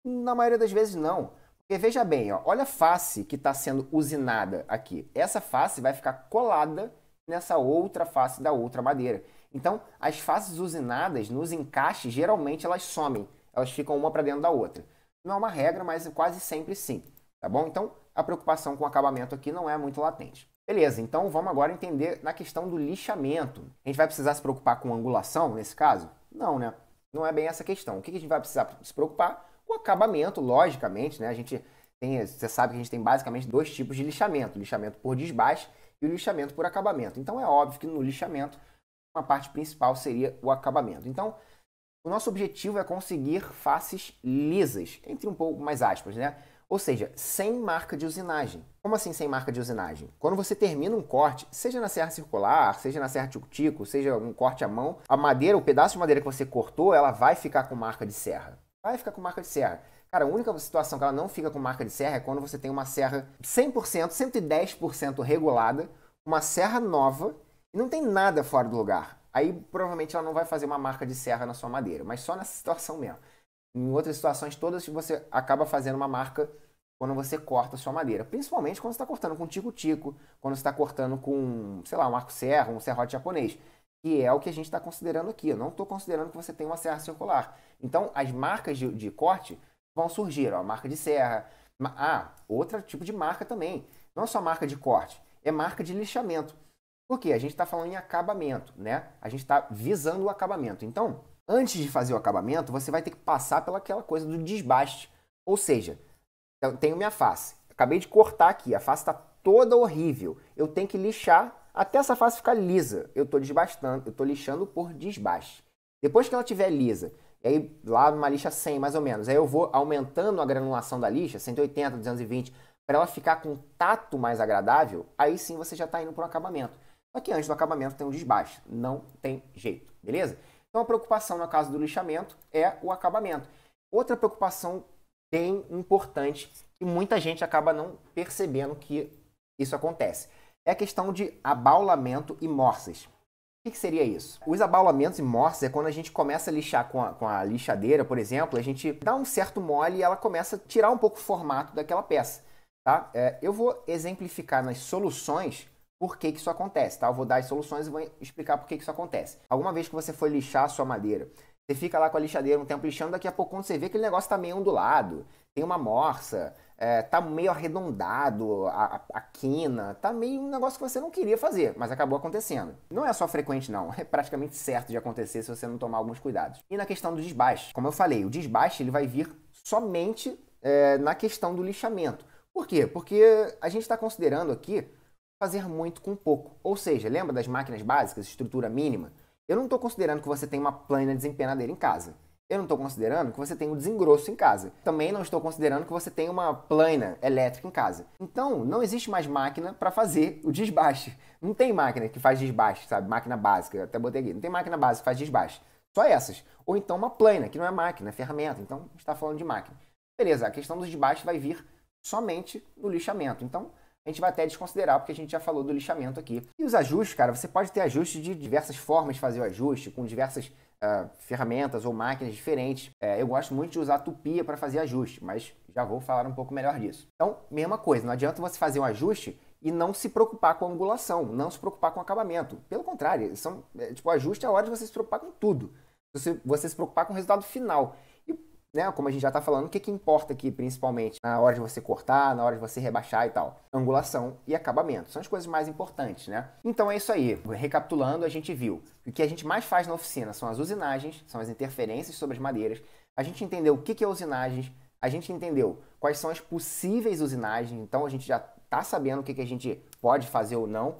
Na maioria das vezes não. Porque veja bem, ó, olha a face que está sendo usinada aqui. Essa face vai ficar colada nessa outra face da outra madeira. Então, as faces usinadas nos encaixes, geralmente elas somem. Elas ficam uma para dentro da outra. Não é uma regra, mas quase sempre sim. Tá bom? Então, a preocupação com o acabamento aqui não é muito latente. Beleza, então vamos agora entender na questão do lixamento. A gente vai precisar se preocupar com angulação nesse caso? Não, né? Não é bem essa questão. O que a gente vai precisar se preocupar? Com o acabamento, logicamente, né? Você sabe que a gente tem basicamente 2 tipos de lixamento. O lixamento por desbaste e o lixamento por acabamento. Então é óbvio que no lixamento, uma parte principal seria o acabamento. Então, o nosso objetivo é conseguir faces lisas, entre um pouco mais aspas, né? Ou seja, sem marca de usinagem. Como assim sem marca de usinagem? Quando você termina um corte, seja na serra circular, seja na serra tico-tico, seja um corte à mão, a madeira, o pedaço de madeira que você cortou, ela vai ficar com marca de serra. Vai ficar com marca de serra. Cara, a única situação que ela não fica com marca de serra é quando você tem uma serra 100%, 110% regulada, uma serra nova e não tem nada fora do lugar. Aí provavelmente ela não vai fazer uma marca de serra na sua madeira, mas só nessa situação mesmo. Em outras situações todas você acaba fazendo uma marca quando você corta a sua madeira. Principalmente quando você está cortando com tico-tico, quando você está cortando com, sei lá, um arco-serra, um serrote japonês. que é o que a gente está considerando aqui. Eu não estou considerando que você tem uma serra circular. Então, as marcas de corte vão surgir, ó, a marca de serra. Outro tipo de marca também. Não é só marca de corte, é marca de lixamento. Por quê? A gente está falando em acabamento, né? A gente está visando o acabamento. Então, antes de fazer o acabamento, você vai ter que passar pelaquela coisa do desbaste. Ou seja, eu tenho minha face. Acabei de cortar aqui, a face está toda horrível. Eu tenho que lixar até essa face ficar lisa. Eu estou desbastando, eu estou lixando por desbaste. Depois que ela estiver lisa, e aí lá numa lixa 100 mais ou menos, aí eu vou aumentando a granulação da lixa, 180, 220, para ela ficar com um tato mais agradável, aí sim você já está indo para o acabamento. Só que antes do acabamento tem um desbaste, não tem jeito, beleza? Então a preocupação no caso do lixamento é o acabamento. Outra preocupação bem importante, que muita gente acaba não percebendo que isso acontece, é a questão de abaulamento e morses. O que seria isso? Os abaulamentos e morses é quando a gente começa a lixar com a lixadeira, por exemplo, a gente dá um certo mole e ela começa a tirar um pouco o formato daquela peça. Tá? Eu vou exemplificar nas soluções por que isso acontece. Tá? Eu vou dar as soluções e vou explicar por que isso acontece. Alguma vez que você for lixar a sua madeira, você fica lá com a lixadeira um tempo lixando, daqui a pouco quando você vê que o negócio está meio ondulado, tem uma morsa, tá meio arredondado a quina, tá meio um negócio que você não queria fazer, mas acabou acontecendo. Não é só frequente não, é praticamente certo de acontecer se você não tomar alguns cuidados. E na questão do desbaste, como eu falei, o desbaste ele vai vir somente na questão do lixamento. Por quê? Porque a gente está considerando aqui fazer muito com pouco. Ou seja, lembra das máquinas básicas, estrutura mínima? Eu não estou considerando que você tem uma plana desempenadeira em casa. Eu não estou considerando que você tem um desengrosso em casa. Também não estou considerando que você tem uma plana elétrica em casa. Então, não existe mais máquina para fazer o desbaste. Não tem máquina que faz desbaste, sabe? Máquina básica, eu até botei aqui. Não tem máquina básica que faz desbaste. Só essas. Ou então uma plana, que não é máquina, é ferramenta. Então, a gente está falando de máquina. Beleza, a questão do desbaste vai vir somente no lixamento. Então, a gente vai até desconsiderar, porque a gente já falou do lixamento aqui. E os ajustes, cara, você pode ter ajustes de diversas formas de fazer o ajuste, com diversas ferramentas ou máquinas diferentes. Eu gosto muito de usar tupia para fazer ajuste, mas já vou falar um pouco melhor disso. Então, mesma coisa, não adianta você fazer um ajuste e não se preocupar com a angulação, não se preocupar com o acabamento. Pelo contrário, o ajuste é a hora de você se preocupar com tudo. Você se preocupar com o resultado final. Né, como a gente já está falando, o que importa aqui principalmente na hora de você cortar, na hora de você rebaixar e tal? Angulação e acabamento. São as coisas mais importantes, né? Então é isso aí. Recapitulando, a gente viu que o que a gente mais faz na oficina são as usinagens, são as interferências sobre as madeiras. A gente entendeu o que é usinagens, a gente entendeu quais são as possíveis usinagens, então a gente já está sabendo o que a gente pode fazer ou não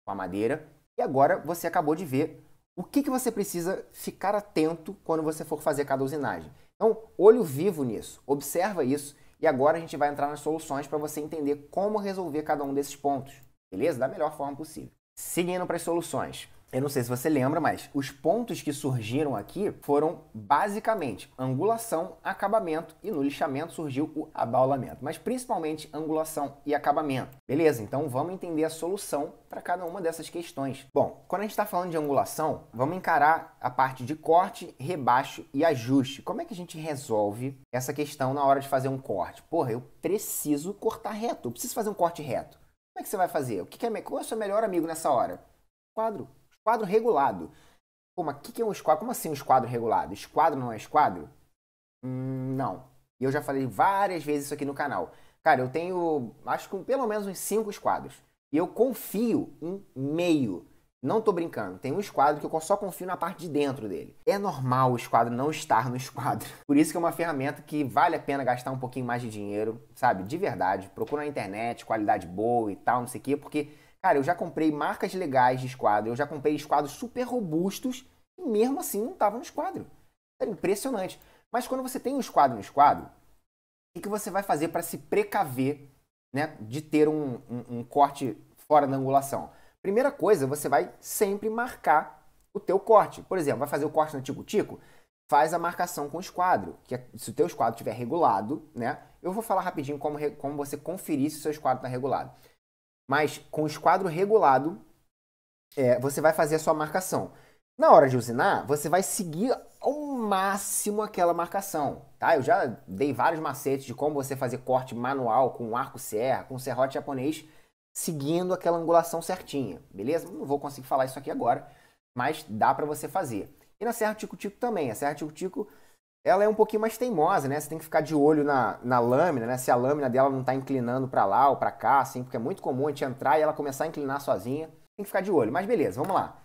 com a madeira. E agora você acabou de ver o que você precisa ficar atento quando você for fazer cada usinagem. Então, olho vivo nisso, observa isso e agora a gente vai entrar nas soluções para você entender como resolver cada um desses pontos, beleza? Da melhor forma possível. Seguindo para as soluções. Eu não sei se você lembra, mas os pontos que surgiram aqui foram basicamente angulação, acabamento e no lixamento surgiu o abaulamento, mas principalmente angulação e acabamento. Beleza, então vamos entender a solução para cada uma dessas questões. Bom, quando a gente está falando de angulação, vamos encarar a parte de corte, rebaixo e ajuste. Como é que a gente resolve essa questão na hora de fazer um corte? Porra, eu preciso cortar reto, eu preciso fazer um corte reto. Como é que você vai fazer? Qual é o seu melhor amigo nessa hora? Quadro. Esquadro regulado. Pô, mas o que é um esquadro? Como assim um esquadro regulado? Esquadro não é esquadro? Não. E eu já falei várias vezes isso aqui no canal. Cara, eu tenho, acho que pelo menos uns 5 esquadros. E eu confio em meio. Não tô brincando. Tem um esquadro que eu só confio na parte de dentro dele. É normal o esquadro não estar no esquadro. Por isso que é uma ferramenta que vale a pena gastar um pouquinho mais de dinheiro, sabe? De verdade. Procura na internet, qualidade boa e tal, não sei o quê, porque... Cara, eu já comprei marcas legais de esquadro, eu já comprei esquadros super robustos e mesmo assim não estavam no esquadro. Era impressionante. Mas quando você tem um esquadro no esquadro, o que você vai fazer para se precaver, né, de ter um corte fora da angulação? Primeira coisa, você vai sempre marcar o teu corte. Por exemplo, vai fazer o corte no tico-tico? Faz a marcação com o esquadro. Se o teu esquadro estiver regulado, né? Eu vou falar rapidinho como você conferir se o seu esquadro está regulado. Mas com o esquadro regulado, você vai fazer a sua marcação. Na hora de usinar, você vai seguir ao máximo aquela marcação, tá? Eu já dei vários macetes de como você fazer corte manual com arco serra, com serrote japonês, seguindo aquela angulação certinha, beleza? Não vou conseguir falar isso aqui agora, mas dá para você fazer. E na serra tico-tico também. A serra tico-tico, ela é um pouquinho mais teimosa, né? Você tem que ficar de olho na lâmina, né? Se a lâmina dela não está inclinando para lá ou para cá, assim, porque é muito comum a gente entrar e ela começar a inclinar sozinha. Tem que ficar de olho. Mas beleza, vamos lá.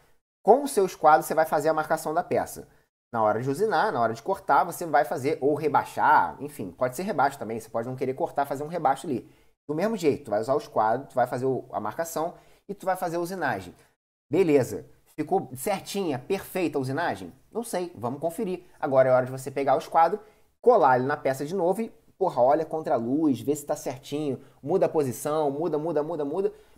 Com os seus quadros, você vai fazer a marcação da peça. Na hora de usinar, na hora de cortar, você vai fazer ou rebaixar, enfim, pode ser rebaixo também, você pode não querer cortar, fazer um rebaixo ali. Do mesmo jeito, tu vai usar os quadros, tu vai fazer a marcação e tu vai fazer a usinagem. Beleza. Ficou certinha, perfeita a usinagem? Não sei, vamos conferir. Agora é hora de você pegar os quadros, colar ele na peça de novo e, porra, olha contra a luz, vê se está certinho, muda a posição, muda,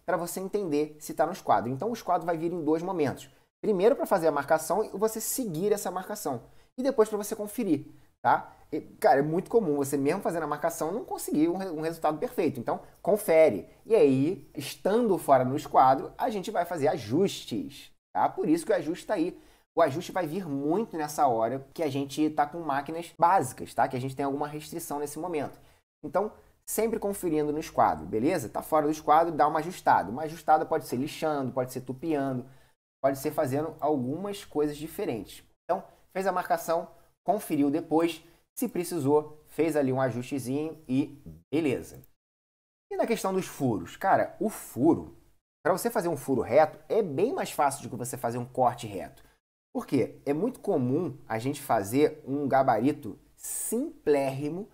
para você entender se está nos quadros. Então os quadros vai vir em dois momentos. Primeiro para fazer a marcação e você seguir essa marcação. E depois para você conferir, tá? E, cara, é muito comum você mesmo fazendo a marcação não conseguir um resultado perfeito. Então, confere. E aí, estando fora no esquadro, a gente vai fazer ajustes, tá? Por isso que o ajuste está aí. O ajuste vai vir muito nessa hora que a gente está com máquinas básicas, tá? Que a gente tem alguma restrição nesse momento. Então, sempre conferindo no esquadro, beleza? Tá fora do esquadro, dá uma ajustada. Uma ajustada pode ser lixando, pode ser tupiando, pode ser fazendo algumas coisas diferentes. Então, fez a marcação, conferiu depois, se precisou, fez ali um ajustezinho e beleza. E na questão dos furos? Cara, o furo, para você fazer um furo reto, é bem mais fácil do que você fazer um corte reto. Por quê? É muito comum a gente fazer um gabarito simplérrimo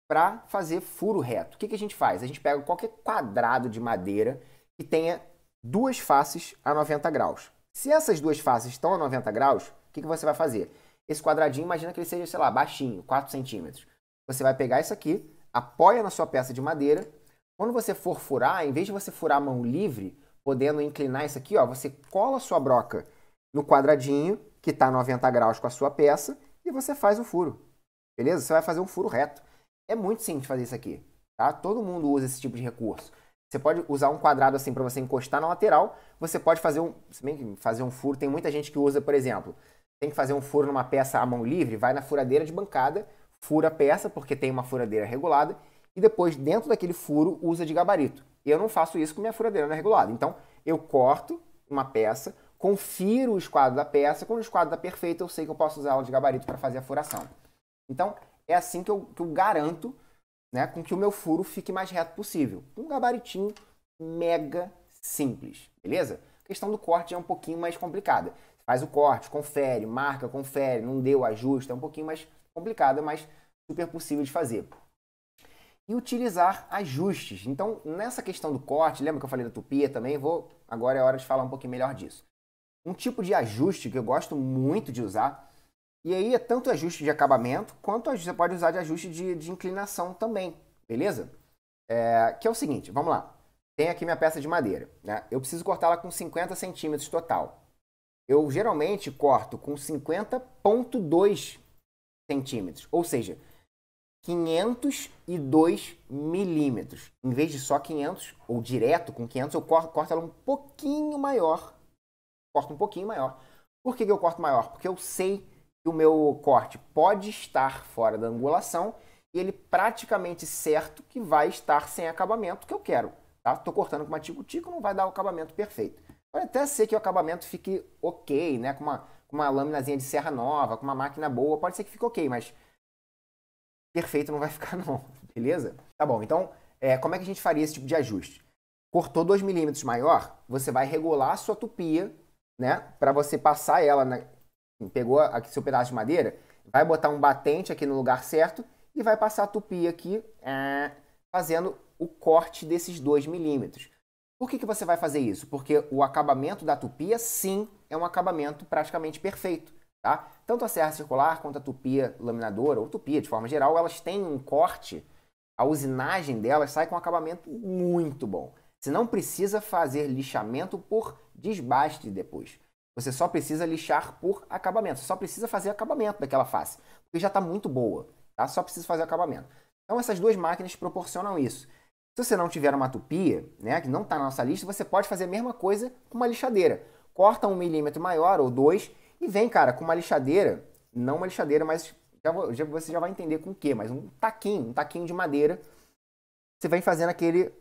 para fazer furo reto. O que a gente faz? A gente pega qualquer quadrado de madeira que tenha duas faces a 90 graus. Se essas duas faces estão a 90 graus, o que você vai fazer? Esse quadradinho, imagina que ele seja, sei lá, baixinho, 4 centímetros. Você vai pegar isso aqui, apoia na sua peça de madeira. Quando você for furar, em vez de você furar a mão livre, podendo inclinar isso aqui, ó, você cola a sua broca no quadradinho, que está a 90 graus com a sua peça, e você faz o furo. Beleza? Você vai fazer um furo reto. É muito simples fazer isso aqui, tá? Todo mundo usa esse tipo de recurso. Você pode usar um quadrado assim para você encostar na lateral. Você pode fazer fazer um furo. Tem muita gente que usa, por exemplo, tem que fazer um furo numa peça à mão livre, vai na furadeira de bancada, fura a peça, porque tem uma furadeira regulada, e depois, dentro daquele furo, usa de gabarito. Eu não faço isso com minha furadeira não é regulada. Então, eu corto uma peça, confiro o esquadro da peça. Quando o esquadro está perfeito, eu sei que eu posso usar ela de gabarito para fazer a furação. Então, é assim que eu garanto, né, com que o meu furo fique mais reto possível. Um gabaritinho mega simples, beleza? A questão do corte é um pouquinho mais complicada. Faz o corte, confere, marca, confere, não deu, ajusta, é um pouquinho mais complicada, mas super possível de fazer. E utilizar ajustes. Então, nessa questão do corte, lembra que eu falei da tupia também? Agora é hora de falar um pouquinho melhor disso. Um tipo de ajuste que eu gosto muito de usar, e aí é tanto ajuste de acabamento, quanto você pode usar de ajuste de inclinação também, beleza? Que é o seguinte, vamos lá. Tem aqui minha peça de madeira, né? Eu preciso cortá-la com 50 centímetros total. Eu geralmente corto com 50,2 centímetros, ou seja, 502 milímetros. Em vez de só 500, ou direto com 500, eu corto ela um pouquinho maior. Corto um pouquinho maior. Por que eu corto maior? Porque eu sei que o meu corte pode estar fora da angulação e ele praticamente certo que vai estar sem acabamento que eu quero. Tá? Tô cortando com uma tico-tico, não vai dar o acabamento perfeito. Pode até ser que o acabamento fique ok, né? Com uma lâminazinha de serra nova, com uma máquina boa, pode ser que fique ok, mas perfeito não vai ficar não, beleza? Tá bom, então como é que a gente faria esse tipo de ajuste? Cortou 2 milímetros maior, você vai regular a sua tupia, né? Para você passar ela, pegou aqui seu pedaço de madeira, vai botar um batente aqui no lugar certo e vai passar a tupia aqui, fazendo o corte desses 2 milímetros. Por que você vai fazer isso? Porque o acabamento da tupia, sim, é um acabamento praticamente perfeito. Tá? Tanto a serra circular quanto a tupia laminadora, ou tupia de forma geral, elas têm um corte, a usinagem delas sai com um acabamento muito bom. Você não precisa fazer lixamento por desbaste depois. Você só precisa lixar por acabamento. Você só precisa fazer acabamento daquela face, porque já está muito boa. Tá? Só precisa fazer acabamento. Então essas duas máquinas proporcionam isso. Se você não tiver uma tupia, né, que não está na nossa lista, você pode fazer a mesma coisa com uma lixadeira. Corta 1 milímetro maior ou 2 e vem, cara, com uma lixadeira, não uma lixadeira, mas você já vai entender com o quê, mas um taquinho de madeira. Você vem fazendo aquele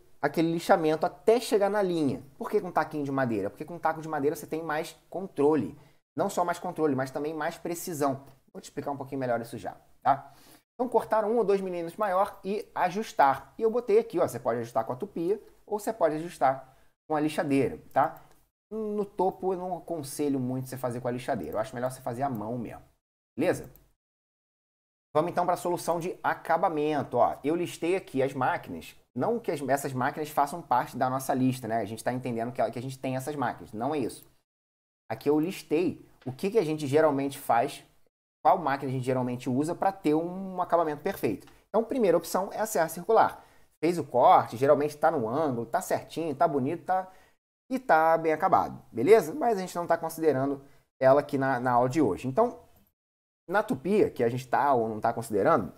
lixamento até chegar na linha. Por que com um taquinho de madeira? Porque com um taco de madeira você tem mais controle. Não só mais controle, mas também mais precisão. Vou te explicar um pouquinho melhor isso já, tá? Então, cortar 1 ou 2 milímetros maior e ajustar. E eu botei aqui, ó, você pode ajustar com a tupia ou você pode ajustar com a lixadeira, tá? No topo, eu não aconselho muito você fazer com a lixadeira. Eu acho melhor você fazer à mão mesmo. Beleza? Vamos então para a solução de acabamento. Ó, eu listei aqui as máquinas. Não que essas máquinas façam parte da nossa lista, né? A gente está entendendo que a gente tem essas máquinas. Não é isso. Aqui eu listei o que a gente geralmente faz, qual máquina a gente geralmente usa para ter um acabamento perfeito. Então, a primeira opção é a serra circular. Fez o corte, geralmente está no ângulo, está certinho, está bonito, e está bem acabado, beleza? Mas a gente não está considerando ela aqui na aula de hoje. Então, na tupia, que a gente está ou não está considerando,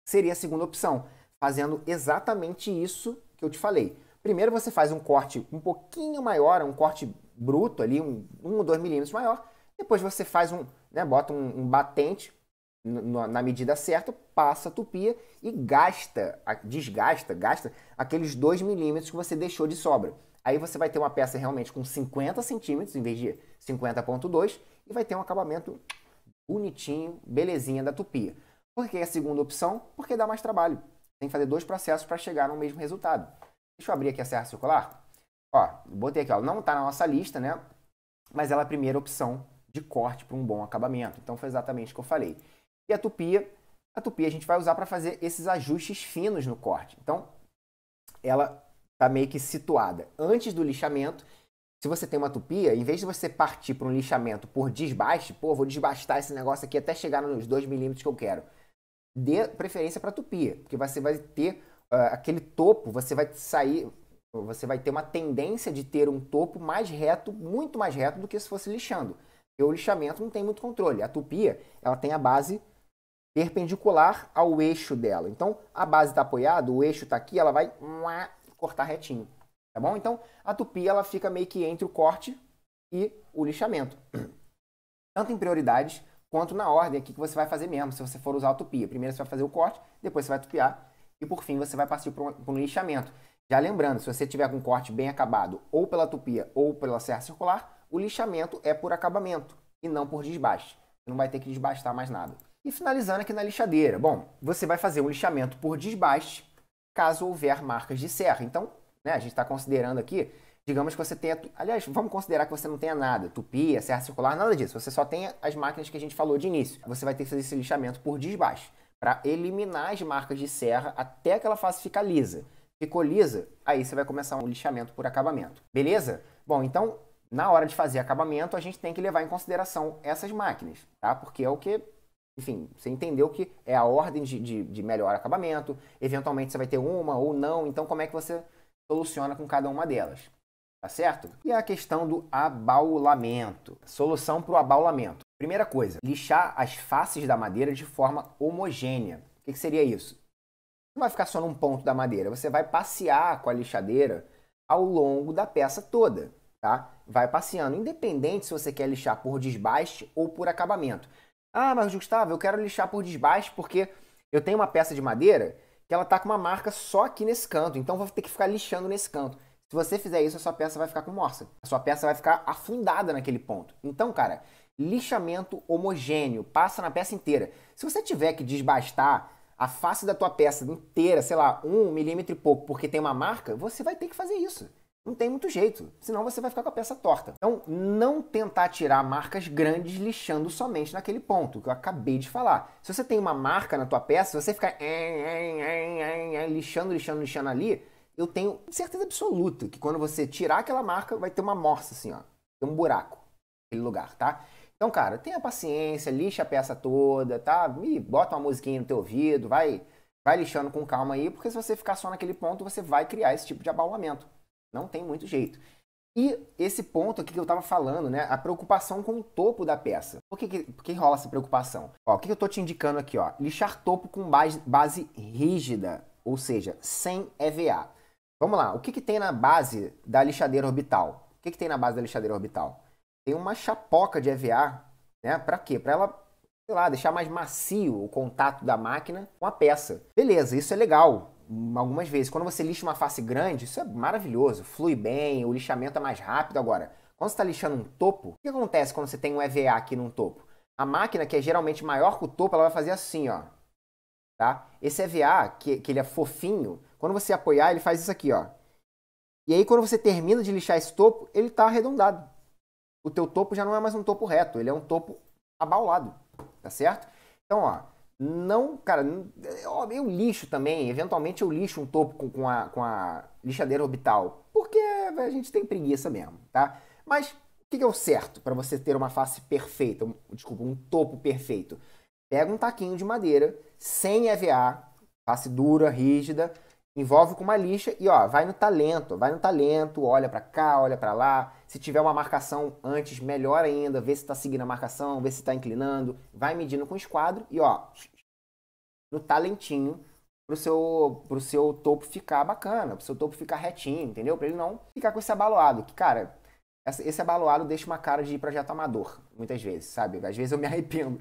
seria a segunda opção, fazendo exatamente isso que eu te falei. Primeiro você faz um corte um pouquinho maior, um corte bruto ali, 1 ou 2 milímetros maior. Depois você faz bota um batente na medida certa, passa a tupia e gasta aqueles 2 milímetros que você deixou de sobra. Aí você vai ter uma peça realmente com 50 centímetros em vez de 50,2 e vai ter um acabamento bonitinho, belezinha da tupia. Por que é a segunda opção? Porque dá mais trabalho. Tem que fazer 2 processos para chegar no mesmo resultado. Deixa eu abrir aqui a serra circular. Ó, botei aqui, ó, não está na nossa lista, né? Mas ela é a primeira opção de corte para um bom acabamento. Então foi exatamente o que eu falei. E a tupia a gente vai usar para fazer esses ajustes finos no corte. Então, ela está meio que situada antes do lixamento. Se você tem uma tupia, em vez de você partir para um lixamento por desbaste, vou desbastar esse negócio aqui até chegar nos 2 milímetros que eu quero. Dê preferência para a tupia, porque você vai ter aquele topo, você vai ter uma tendência de ter um topo mais reto, muito mais reto do que se fosse lixando. Porque o lixamento não tem muito controle. A tupia, ela tem a base perpendicular ao eixo dela. Então, a base está apoiada, o eixo está aqui, ela vai cortar retinho. Tá bom? Então, a tupia ela fica meio que entre o corte e o lixamento. Tanto em prioridades, quanto na ordem aqui que você vai fazer mesmo, se você for usar a tupia. Primeiro você vai fazer o corte, depois você vai tupiar e por fim você vai partir para um lixamento. Já lembrando, se você tiver com um corte bem acabado ou pela tupia ou pela serra circular, o lixamento é por acabamento e não por desbaste. Você não vai ter que desbastar mais nada. E finalizando aqui na lixadeira. Bom, você vai fazer um lixamento por desbaste caso houver marcas de serra. Então, a gente está considerando aqui, digamos que você tenha... Aliás, vamos considerar que você não tenha nada. Tupia, serra circular, nada disso. Você só tem as máquinas que a gente falou de início. Você vai ter que fazer esse lixamento por desbaste para eliminar as marcas de serra até que ela faça ficar lisa. Ficou lisa, aí você vai começar um lixamento por acabamento. Beleza? Bom, então, na hora de fazer acabamento, a gente tem que levar em consideração essas máquinas, tá? Porque é o que... Enfim, você entendeu que é a ordem de melhor acabamento. Eventualmente você vai ter uma ou não. Então, como é que você soluciona com cada uma delas? Tá certo? E a questão do abaulamento. Solução para o abaulamento. Primeira coisa, lixar as faces da madeira de forma homogênea. O que seria isso? Não vai ficar só num ponto da madeira. Você vai passear com a lixadeira ao longo da peça toda, tá? Vai passeando, independente se você quer lixar por desbaste ou por acabamento. Ah, mas Gustavo, eu quero lixar por desbaste porque eu tenho uma peça de madeira que ela tá com uma marca só aqui nesse canto, então vou ter que ficar lixando nesse canto. Se você fizer isso, a sua peça vai ficar com morsa. A sua peça vai ficar afundada naquele ponto. Então, cara, lixamento homogêneo, passa na peça inteira. Se você tiver que desbastar a face da tua peça inteira, sei lá, 1 milímetro e pouco, porque tem uma marca, você vai ter que fazer isso. Não tem muito jeito, senão você vai ficar com a peça torta. Então, não tentar tirar marcas grandes lixando somente naquele ponto, que eu acabei de falar. Se você tem uma marca na tua peça, se você ficar lixando ali, eu tenho certeza absoluta que quando você tirar aquela marca, vai ter uma morsa assim, ó. Tem um buraco naquele lugar, tá? Então, cara, tenha paciência, lixa a peça toda, tá? E bota uma musiquinha no teu ouvido, vai lixando com calma aí, porque se você ficar só naquele ponto, você vai criar esse tipo de abaulamento. Não tem muito jeito. E esse ponto aqui que eu estava falando, né? A preocupação com o topo da peça. Por que rola essa preocupação? Ó, o que eu estou te indicando aqui? Ó? Lixar topo com base rígida, ou seja, sem EVA. Vamos lá. O que tem na base da lixadeira orbital? O que tem na base da lixadeira orbital? Tem uma chapoca de EVA, né? Para quê? Para ela, sei lá, deixar mais macio o contato da máquina com a peça. Beleza, isso é legal. Algumas vezes. Quando você lixa uma face grande, isso é maravilhoso, flui bem, o lixamento é mais rápido. Agora, Quando você está lixando um topo, o que acontece quando você tem um EVA aqui num topo? A máquina, que é geralmente maior que o topo, ela vai fazer assim, ó. Tá? Esse EVA, que ele é fofinho, quando você apoiar, ele faz isso aqui, ó. E aí, quando você termina de lixar esse topo, ele está arredondado. O teu topo já não é mais um topo reto, ele é um topo abaulado, tá certo? Então, ó, não, cara, eu lixo também, eventualmente eu lixo um topo com a lixadeira orbital, porque a gente tem preguiça mesmo, tá? Mas o que é o certo para você ter uma face perfeita, desculpa, um topo perfeito? Pega um taquinho de madeira, sem EVA, face dura, rígida, envolve com uma lixa e ó, vai no talento, olha para cá, olha para lá. Se tiver uma marcação antes, melhor ainda, vê se está seguindo a marcação, vê se está inclinando, vai medindo com o esquadro e ó, no talentinho pro seu topo ficar bacana, pro seu topo ficar retinho, entendeu? Para ele não ficar com esse abaloado, que cara, esse abaloado deixa uma cara de projeto amador, muitas vezes, sabe? Às vezes eu me arrependo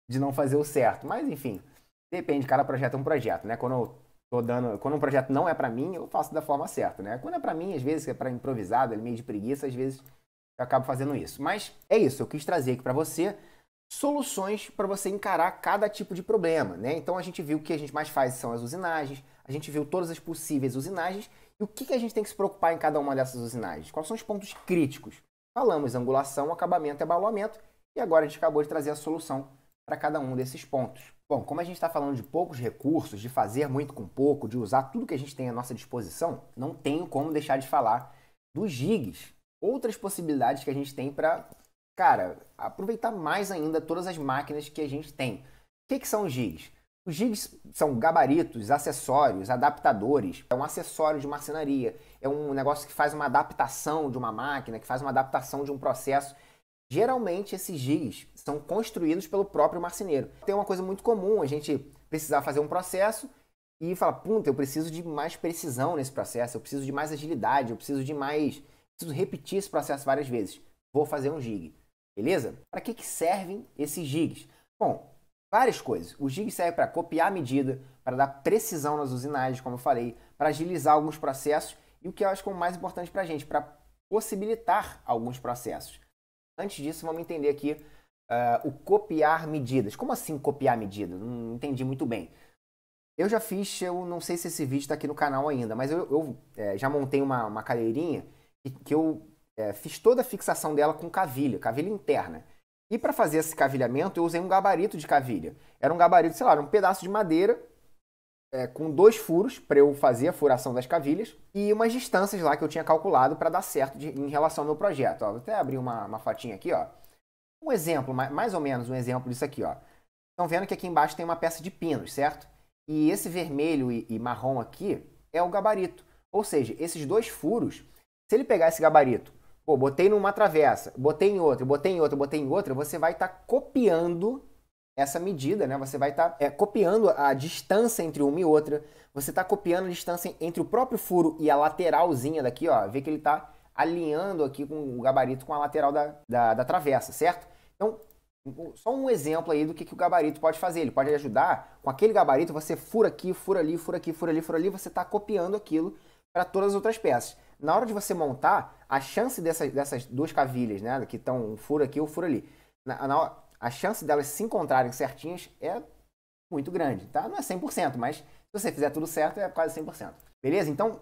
de não fazer o certo, mas enfim, depende, cada projeto é um projeto, né? Quando um projeto não é pra mim, eu faço da forma certa, né? Quando é pra mim, às vezes é pra improvisado, meio de preguiça, às vezes eu acabo fazendo isso. Mas é isso, eu quis trazer aqui pra você soluções para você encarar cada tipo de problema, né? Então a gente viu que o que a gente mais faz são as usinagens, a gente viu todas as possíveis usinagens e o que a gente tem que se preocupar em cada uma dessas usinagens. Quais são os pontos críticos? Falamos angulação, acabamento e abalamento e agora a gente acabou de trazer a solução para cada um desses pontos. Bom, como a gente está falando de poucos recursos, de fazer muito com pouco, de usar tudo que a gente tem à nossa disposição, não tenho como deixar de falar dos gigs, outras possibilidades que a gente tem para, cara, aproveitar mais ainda todas as máquinas que a gente tem. O que são os gigs? Os gigs são gabaritos, acessórios, adaptadores, é um acessório de marcenaria, é um negócio que faz uma adaptação de uma máquina, que faz uma adaptação de um processo. Geralmente esses gigs são construídos pelo próprio marceneiro. Tem uma coisa muito comum, a gente precisar fazer um processo e falar, puta, eu preciso de mais precisão nesse processo, eu preciso de mais agilidade, eu preciso repetir esse processo várias vezes. Vou fazer um gig, beleza? Para que servem esses gigs? Bom, várias coisas. O gig serve para copiar a medida, para dar precisão nas usinagens, como eu falei, para agilizar alguns processos e o que eu acho que é o mais importante para a gente, para possibilitar alguns processos. Antes disso, vamos entender aqui o copiar medidas. Como assim copiar medida? Não entendi muito bem. Eu já fiz, eu não sei se esse vídeo está aqui no canal ainda, mas eu já montei uma cadeirinha que eu fiz toda a fixação dela com cavilha interna. E para fazer esse cavilhamento, eu usei um gabarito de cavilha. Era um gabarito, sei lá, era um pedaço de madeira com 2 furos para eu fazer a furação das cavilhas e umas distâncias lá que eu tinha calculado para dar certo em relação ao meu projeto. Ó, vou até abrir uma fotinha aqui, ó. Um exemplo, mais ou menos um exemplo disso aqui, ó. Estão vendo que aqui embaixo tem uma peça de pinos, certo? E esse vermelho e marrom aqui é o gabarito. Ou seja, esses 2 furos, se ele pegar esse gabarito, pô, botei numa travessa, botei em outra, botei em outra, botei em outra, você vai estar copiando essa medida, né? Você vai estar copiando a distância entre uma e outra. Você está copiando a distância entre o próprio furo e a lateralzinha daqui, ó. Vê que ele está alinhando aqui com o gabarito com a lateral da travessa, certo? Então, só um exemplo aí do que o gabarito pode fazer. Ele pode ajudar, com aquele gabarito, você fura aqui, fura ali, fura aqui, fura ali, fura ali, você está copiando aquilo para todas as outras peças. Na hora de você montar, a chance dessas 2 cavilhas, né? Que estão um furo aqui ou um furo ali, a chance delas se encontrarem certinhas é muito grande, tá? Não é 100%, mas se você fizer tudo certo, é quase 100%. Beleza? Então,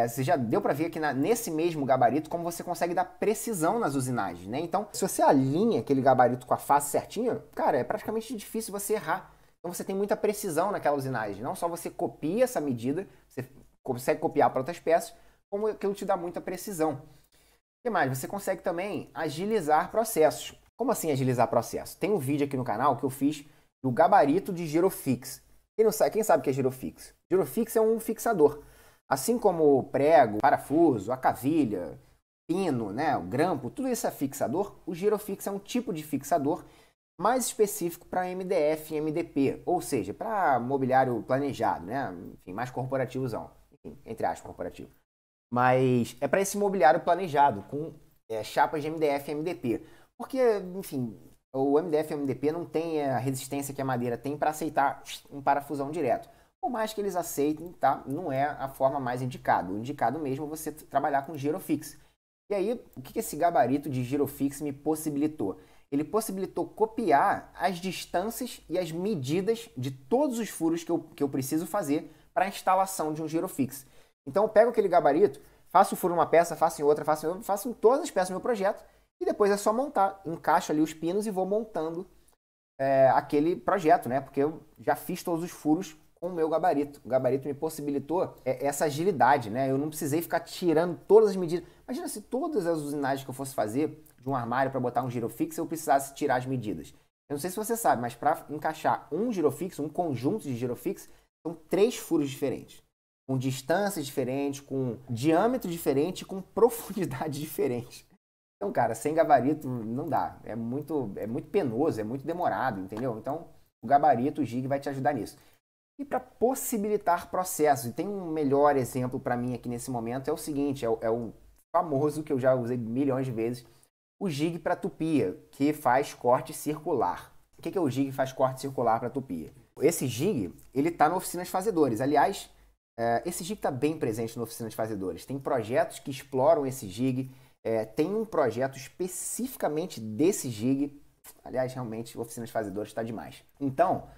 você já deu para ver aqui nesse mesmo gabarito como você consegue dar precisão nas usinagens, né? Então, se você alinha aquele gabarito com a face certinha, cara, é praticamente difícil você errar. Então, você tem muita precisão naquela usinagem. Não só você copia essa medida, você consegue copiar para outras peças, como aquilo te dá muita precisão. O que mais? Você consegue também agilizar processos. Como assim agilizar processo? Tem um vídeo aqui no canal que eu fiz do gabarito de girofix. Quem sabe o que é girofix? Girofix é um fixador. Assim como o prego, parafuso, a cavilha, pino, né, o grampo, tudo isso é fixador. O girofix é um tipo de fixador mais específico para MDF e MDP, ou seja, para mobiliário planejado, né? Enfim, mais corporativozão. Enfim, entre aspas, corporativo. Mas é para esse mobiliário planejado, com chapas de MDF e MDP. Porque, enfim, o MDF e o MDP não tem a resistência que a madeira tem para aceitar um parafusão direto. Por mais que eles aceitem, tá? Não é a forma mais indicada. O indicado mesmo é você trabalhar com girofix. E aí, o que esse gabarito de Girofix me possibilitou? Ele possibilitou copiar as distâncias e as medidas de todos os furos que eu preciso fazer para a instalação de um Girofix. Então eu pego aquele gabarito, faço o furo em uma peça, faço em outra, faço em todas as peças do meu projeto e depois é só montar. Encaixo ali os pinos e vou montando aquele projeto, né? Porque eu já fiz todos os furos com o meu gabarito. O gabarito me possibilitou essa agilidade, né? Eu não precisei ficar tirando todas as medidas. Imagina se todas as usinagens que eu fosse fazer de um armário para botar um Girofix, eu precisasse tirar as medidas. Eu não sei se você sabe, mas para encaixar um Girofix, um conjunto de Girofix, são 3 furos diferentes. Com distâncias diferentes, com diâmetro diferente, com profundidade diferente. Então, cara, sem gabarito não dá. É muito penoso, é muito demorado, entendeu? Então, o gabarito, o Gig, vai te ajudar nisso. E para possibilitar processos, e tem um melhor exemplo para mim aqui nesse momento, é o seguinte, é o famoso, que eu já usei milhões de vezes, o Gig para tupia, que faz corte circular. O que é o Gig que faz corte circular para tupia? Esse Gig, ele está na oficina de fazedores. Aliás, esse Gig está bem presente na oficina de fazedores. Tem projetos que exploram esse Gig, tem um projeto especificamente desse Gig. Aliás, realmente, a oficina de fazedores está demais. Então,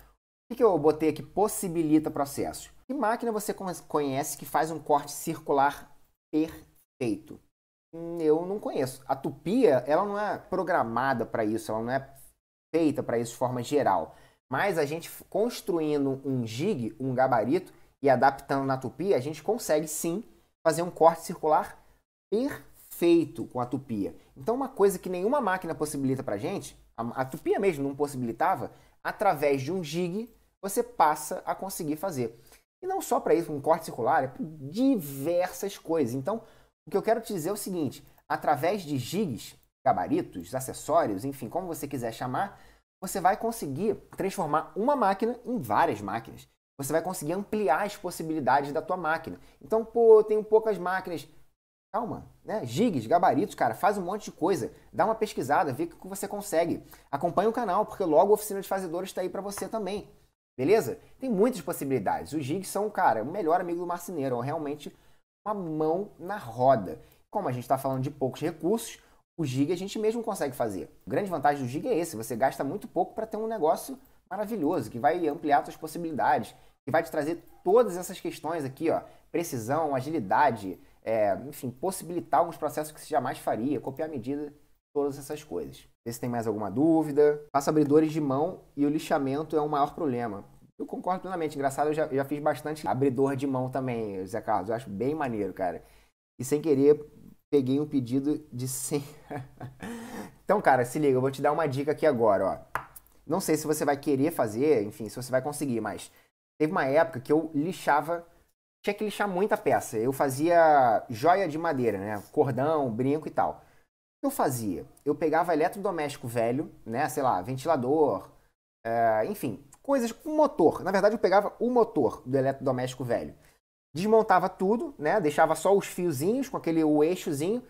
o que eu botei aqui? Possibilita processos. Que máquina você conhece que faz um corte circular perfeito? Eu não conheço. A tupia, ela não é programada para isso, ela não é feita para isso de forma geral. Mas a gente construindo um Gig, um gabarito, e adaptando na tupia, a gente consegue sim fazer um corte circular perfeito com a tupia. Então, uma coisa que nenhuma máquina possibilita pra gente, a tupia mesmo não possibilitava, através de um Gig, você passa a conseguir fazer. E não só para isso, um corte circular, é para diversas coisas. Então, o que eu quero te dizer é o seguinte, através de Gigs, gabaritos, acessórios, enfim, como você quiser chamar, você vai conseguir transformar uma máquina em várias máquinas. Você vai conseguir ampliar as possibilidades da tua máquina. Então, pô, eu tenho poucas máquinas. Calma, né? Gigs, gabaritos, cara, faz um monte de coisa. Dá uma pesquisada, vê o que você consegue. Acompanha o canal, porque logo a Oficina de Fazedores está aí para você também. Beleza? Tem muitas possibilidades. Os gigs são, cara, o melhor amigo do marceneiro. É realmente uma mão na roda. Como a gente está falando de poucos recursos, o gig a gente mesmo consegue fazer. A grande vantagem do gig é esse. Você gasta muito pouco para ter um negócio maravilhoso, que vai ampliar suas possibilidades, que vai te trazer todas essas questões aqui, ó. Precisão, agilidade, enfim, possibilitar alguns processos que você jamais faria, copiar medida, todas essas coisas. Vê se tem mais alguma dúvida. Faço abridores de mão e o lixamento é o maior problema. Eu concordo plenamente. Engraçado, eu já fiz bastante abridor de mão também, Zé Carlos. Eu acho bem maneiro, cara. E sem querer, peguei um pedido de 100... Então, cara, se liga. Eu vou te dar uma dica aqui agora, ó. Não sei se você vai querer fazer, enfim, se você vai conseguir, mas teve uma época que eu lixava... Tinha que lixar muita peça. Eu fazia joia de madeira, né? Cordão, brinco e tal. O que eu fazia? Eu pegava eletrodoméstico velho, né? Sei lá, ventilador, enfim, coisas com motor. Na verdade, eu pegava o motor do eletrodoméstico velho. Desmontava tudo, né? Deixava só os fiozinhos com o eixozinho,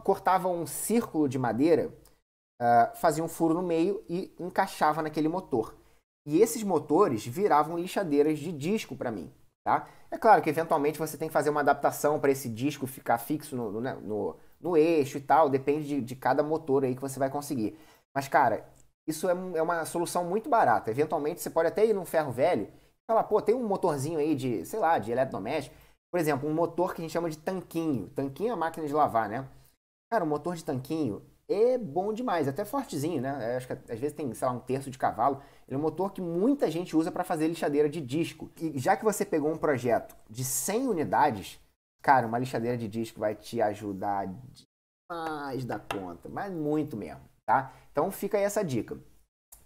cortava um círculo de madeira, fazia um furo no meio e encaixava naquele motor. E esses motores viravam lixadeiras de disco para mim. Tá? É claro que eventualmente você tem que fazer uma adaptação para esse disco ficar fixo no eixo e tal, depende de cada motor aí que você vai conseguir. Mas, cara, isso é uma solução muito barata. Eventualmente você pode até ir num ferro velho e falar, pô, tem um motorzinho aí de, sei lá, de eletrodoméstico. Por exemplo, um motor que a gente chama de tanquinho. Tanquinho é a máquina de lavar, né? Cara, o motor de tanquinho é bom demais, até fortezinho, né? Acho que às vezes tem, sei lá, 1/3 de cavalo. Ele é um motor que muita gente usa para fazer lixadeira de disco. E já que você pegou um projeto de 100 unidades, cara, uma lixadeira de disco vai te ajudar demais da conta, mas muito mesmo, tá? Então fica aí essa dica.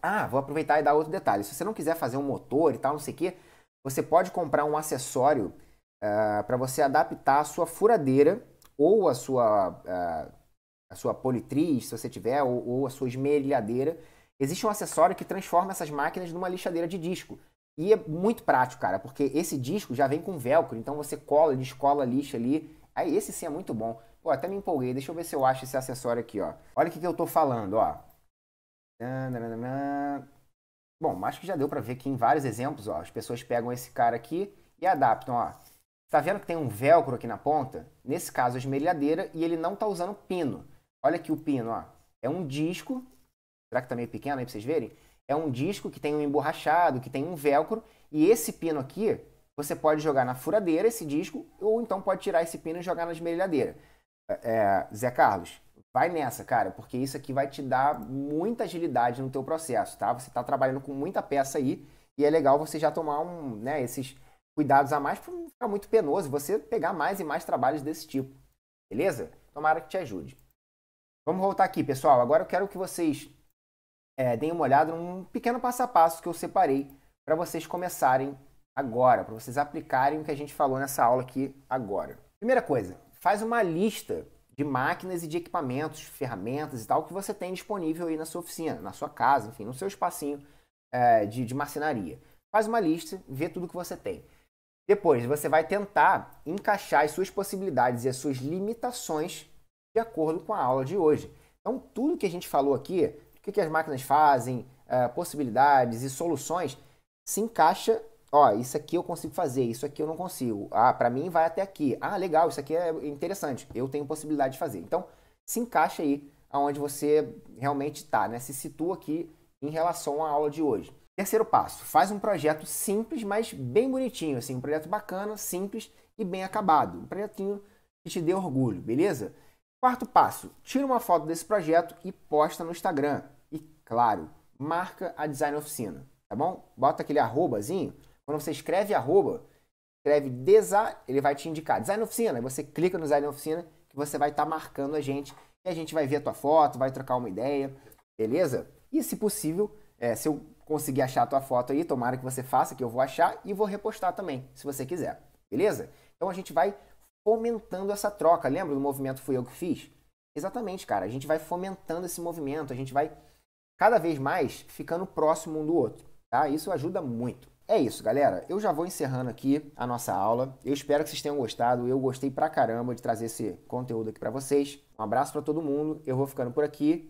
Ah, vou aproveitar e dar outro detalhe. Se você não quiser fazer um motor e tal, não sei o que, você pode comprar um acessório para você adaptar a sua furadeira ou a sua politriz, se você tiver, ou a sua esmerilhadeira. Existe um acessório que transforma essas máquinas numa lixadeira de disco. E é muito prático, cara, porque esse disco já vem com velcro, então você cola, descola, lixa ali. Aí esse sim é muito bom. Pô, até me empolguei. Deixa eu ver se eu acho esse acessório aqui, ó. Olha o que eu tô falando, ó. Bom, acho que já deu pra ver aqui em vários exemplos, ó. As pessoas pegam esse cara aqui e adaptam, ó. Tá vendo que tem um velcro aqui na ponta? Nesse caso, a esmerilhadeira, e ele não está usando pino. Olha aqui o pino, ó. É um disco, será que tá meio pequeno aí para vocês verem? É um disco que tem um emborrachado, que tem um velcro, e esse pino aqui, você pode jogar na furadeira esse disco, ou então pode tirar esse pino e jogar na esmerilhadeira. Zé Carlos, vai nessa, cara, porque isso aqui vai te dar muita agilidade no teu processo, tá? Você está trabalhando com muita peça aí, e é legal você já tomar esses cuidados a mais para não ficar muito penoso, você pegar mais e mais trabalhos desse tipo, beleza? Tomara que te ajude. Vamos voltar aqui, pessoal. Agora eu quero que vocês deem uma olhada num pequeno passo a passo que eu separei para vocês começarem agora, para vocês aplicarem o que a gente falou nessa aula aqui agora. Primeira coisa, faz uma lista de máquinas e de equipamentos, ferramentas e tal que você tem disponível aí na sua oficina, na sua casa, enfim, no seu espacinho de marcenaria. Faz uma lista, vê tudo que você tem. Depois, você vai tentar encaixar as suas possibilidades e as suas limitações de acordo com a aula de hoje. Então, tudo que a gente falou aqui, o que as máquinas fazem, possibilidades e soluções, se encaixa. Ó, isso aqui eu consigo fazer, isso aqui eu não consigo. Ah, para mim vai até aqui. Ah, legal, isso aqui é interessante. Eu tenho possibilidade de fazer. Então, se encaixa aí aonde você realmente está, né? Se situa aqui em relação à aula de hoje. Terceiro passo, faz um projeto simples, mas bem bonitinho, assim, um projeto bacana, simples e bem acabado. Um projetinho que te dê orgulho, beleza? Quarto passo, tira uma foto desse projeto e posta no Instagram. E, claro, marca a Design Oficina, tá bom? Bota aquele arrobazinho. Quando você escreve arroba, escreve ele vai te indicar Design Oficina. Aí você clica no Design Oficina que você vai estar marcando a gente. E a gente vai ver a tua foto, vai trocar uma ideia, beleza? E se possível, se eu conseguir achar a tua foto aí, tomara que você faça, que eu vou achar e vou repostar também, se você quiser, beleza? Então a gente vai fomentando essa troca. Lembra do movimento Fui Eu Que Fiz? Exatamente, cara. A gente vai fomentando esse movimento, a gente vai cada vez mais ficando próximo um do outro, tá? Isso ajuda muito. É isso, galera. Eu já vou encerrando aqui a nossa aula. Eu espero que vocês tenham gostado. Eu gostei pra caramba de trazer esse conteúdo aqui pra vocês. Um abraço pra todo mundo. Eu vou ficando por aqui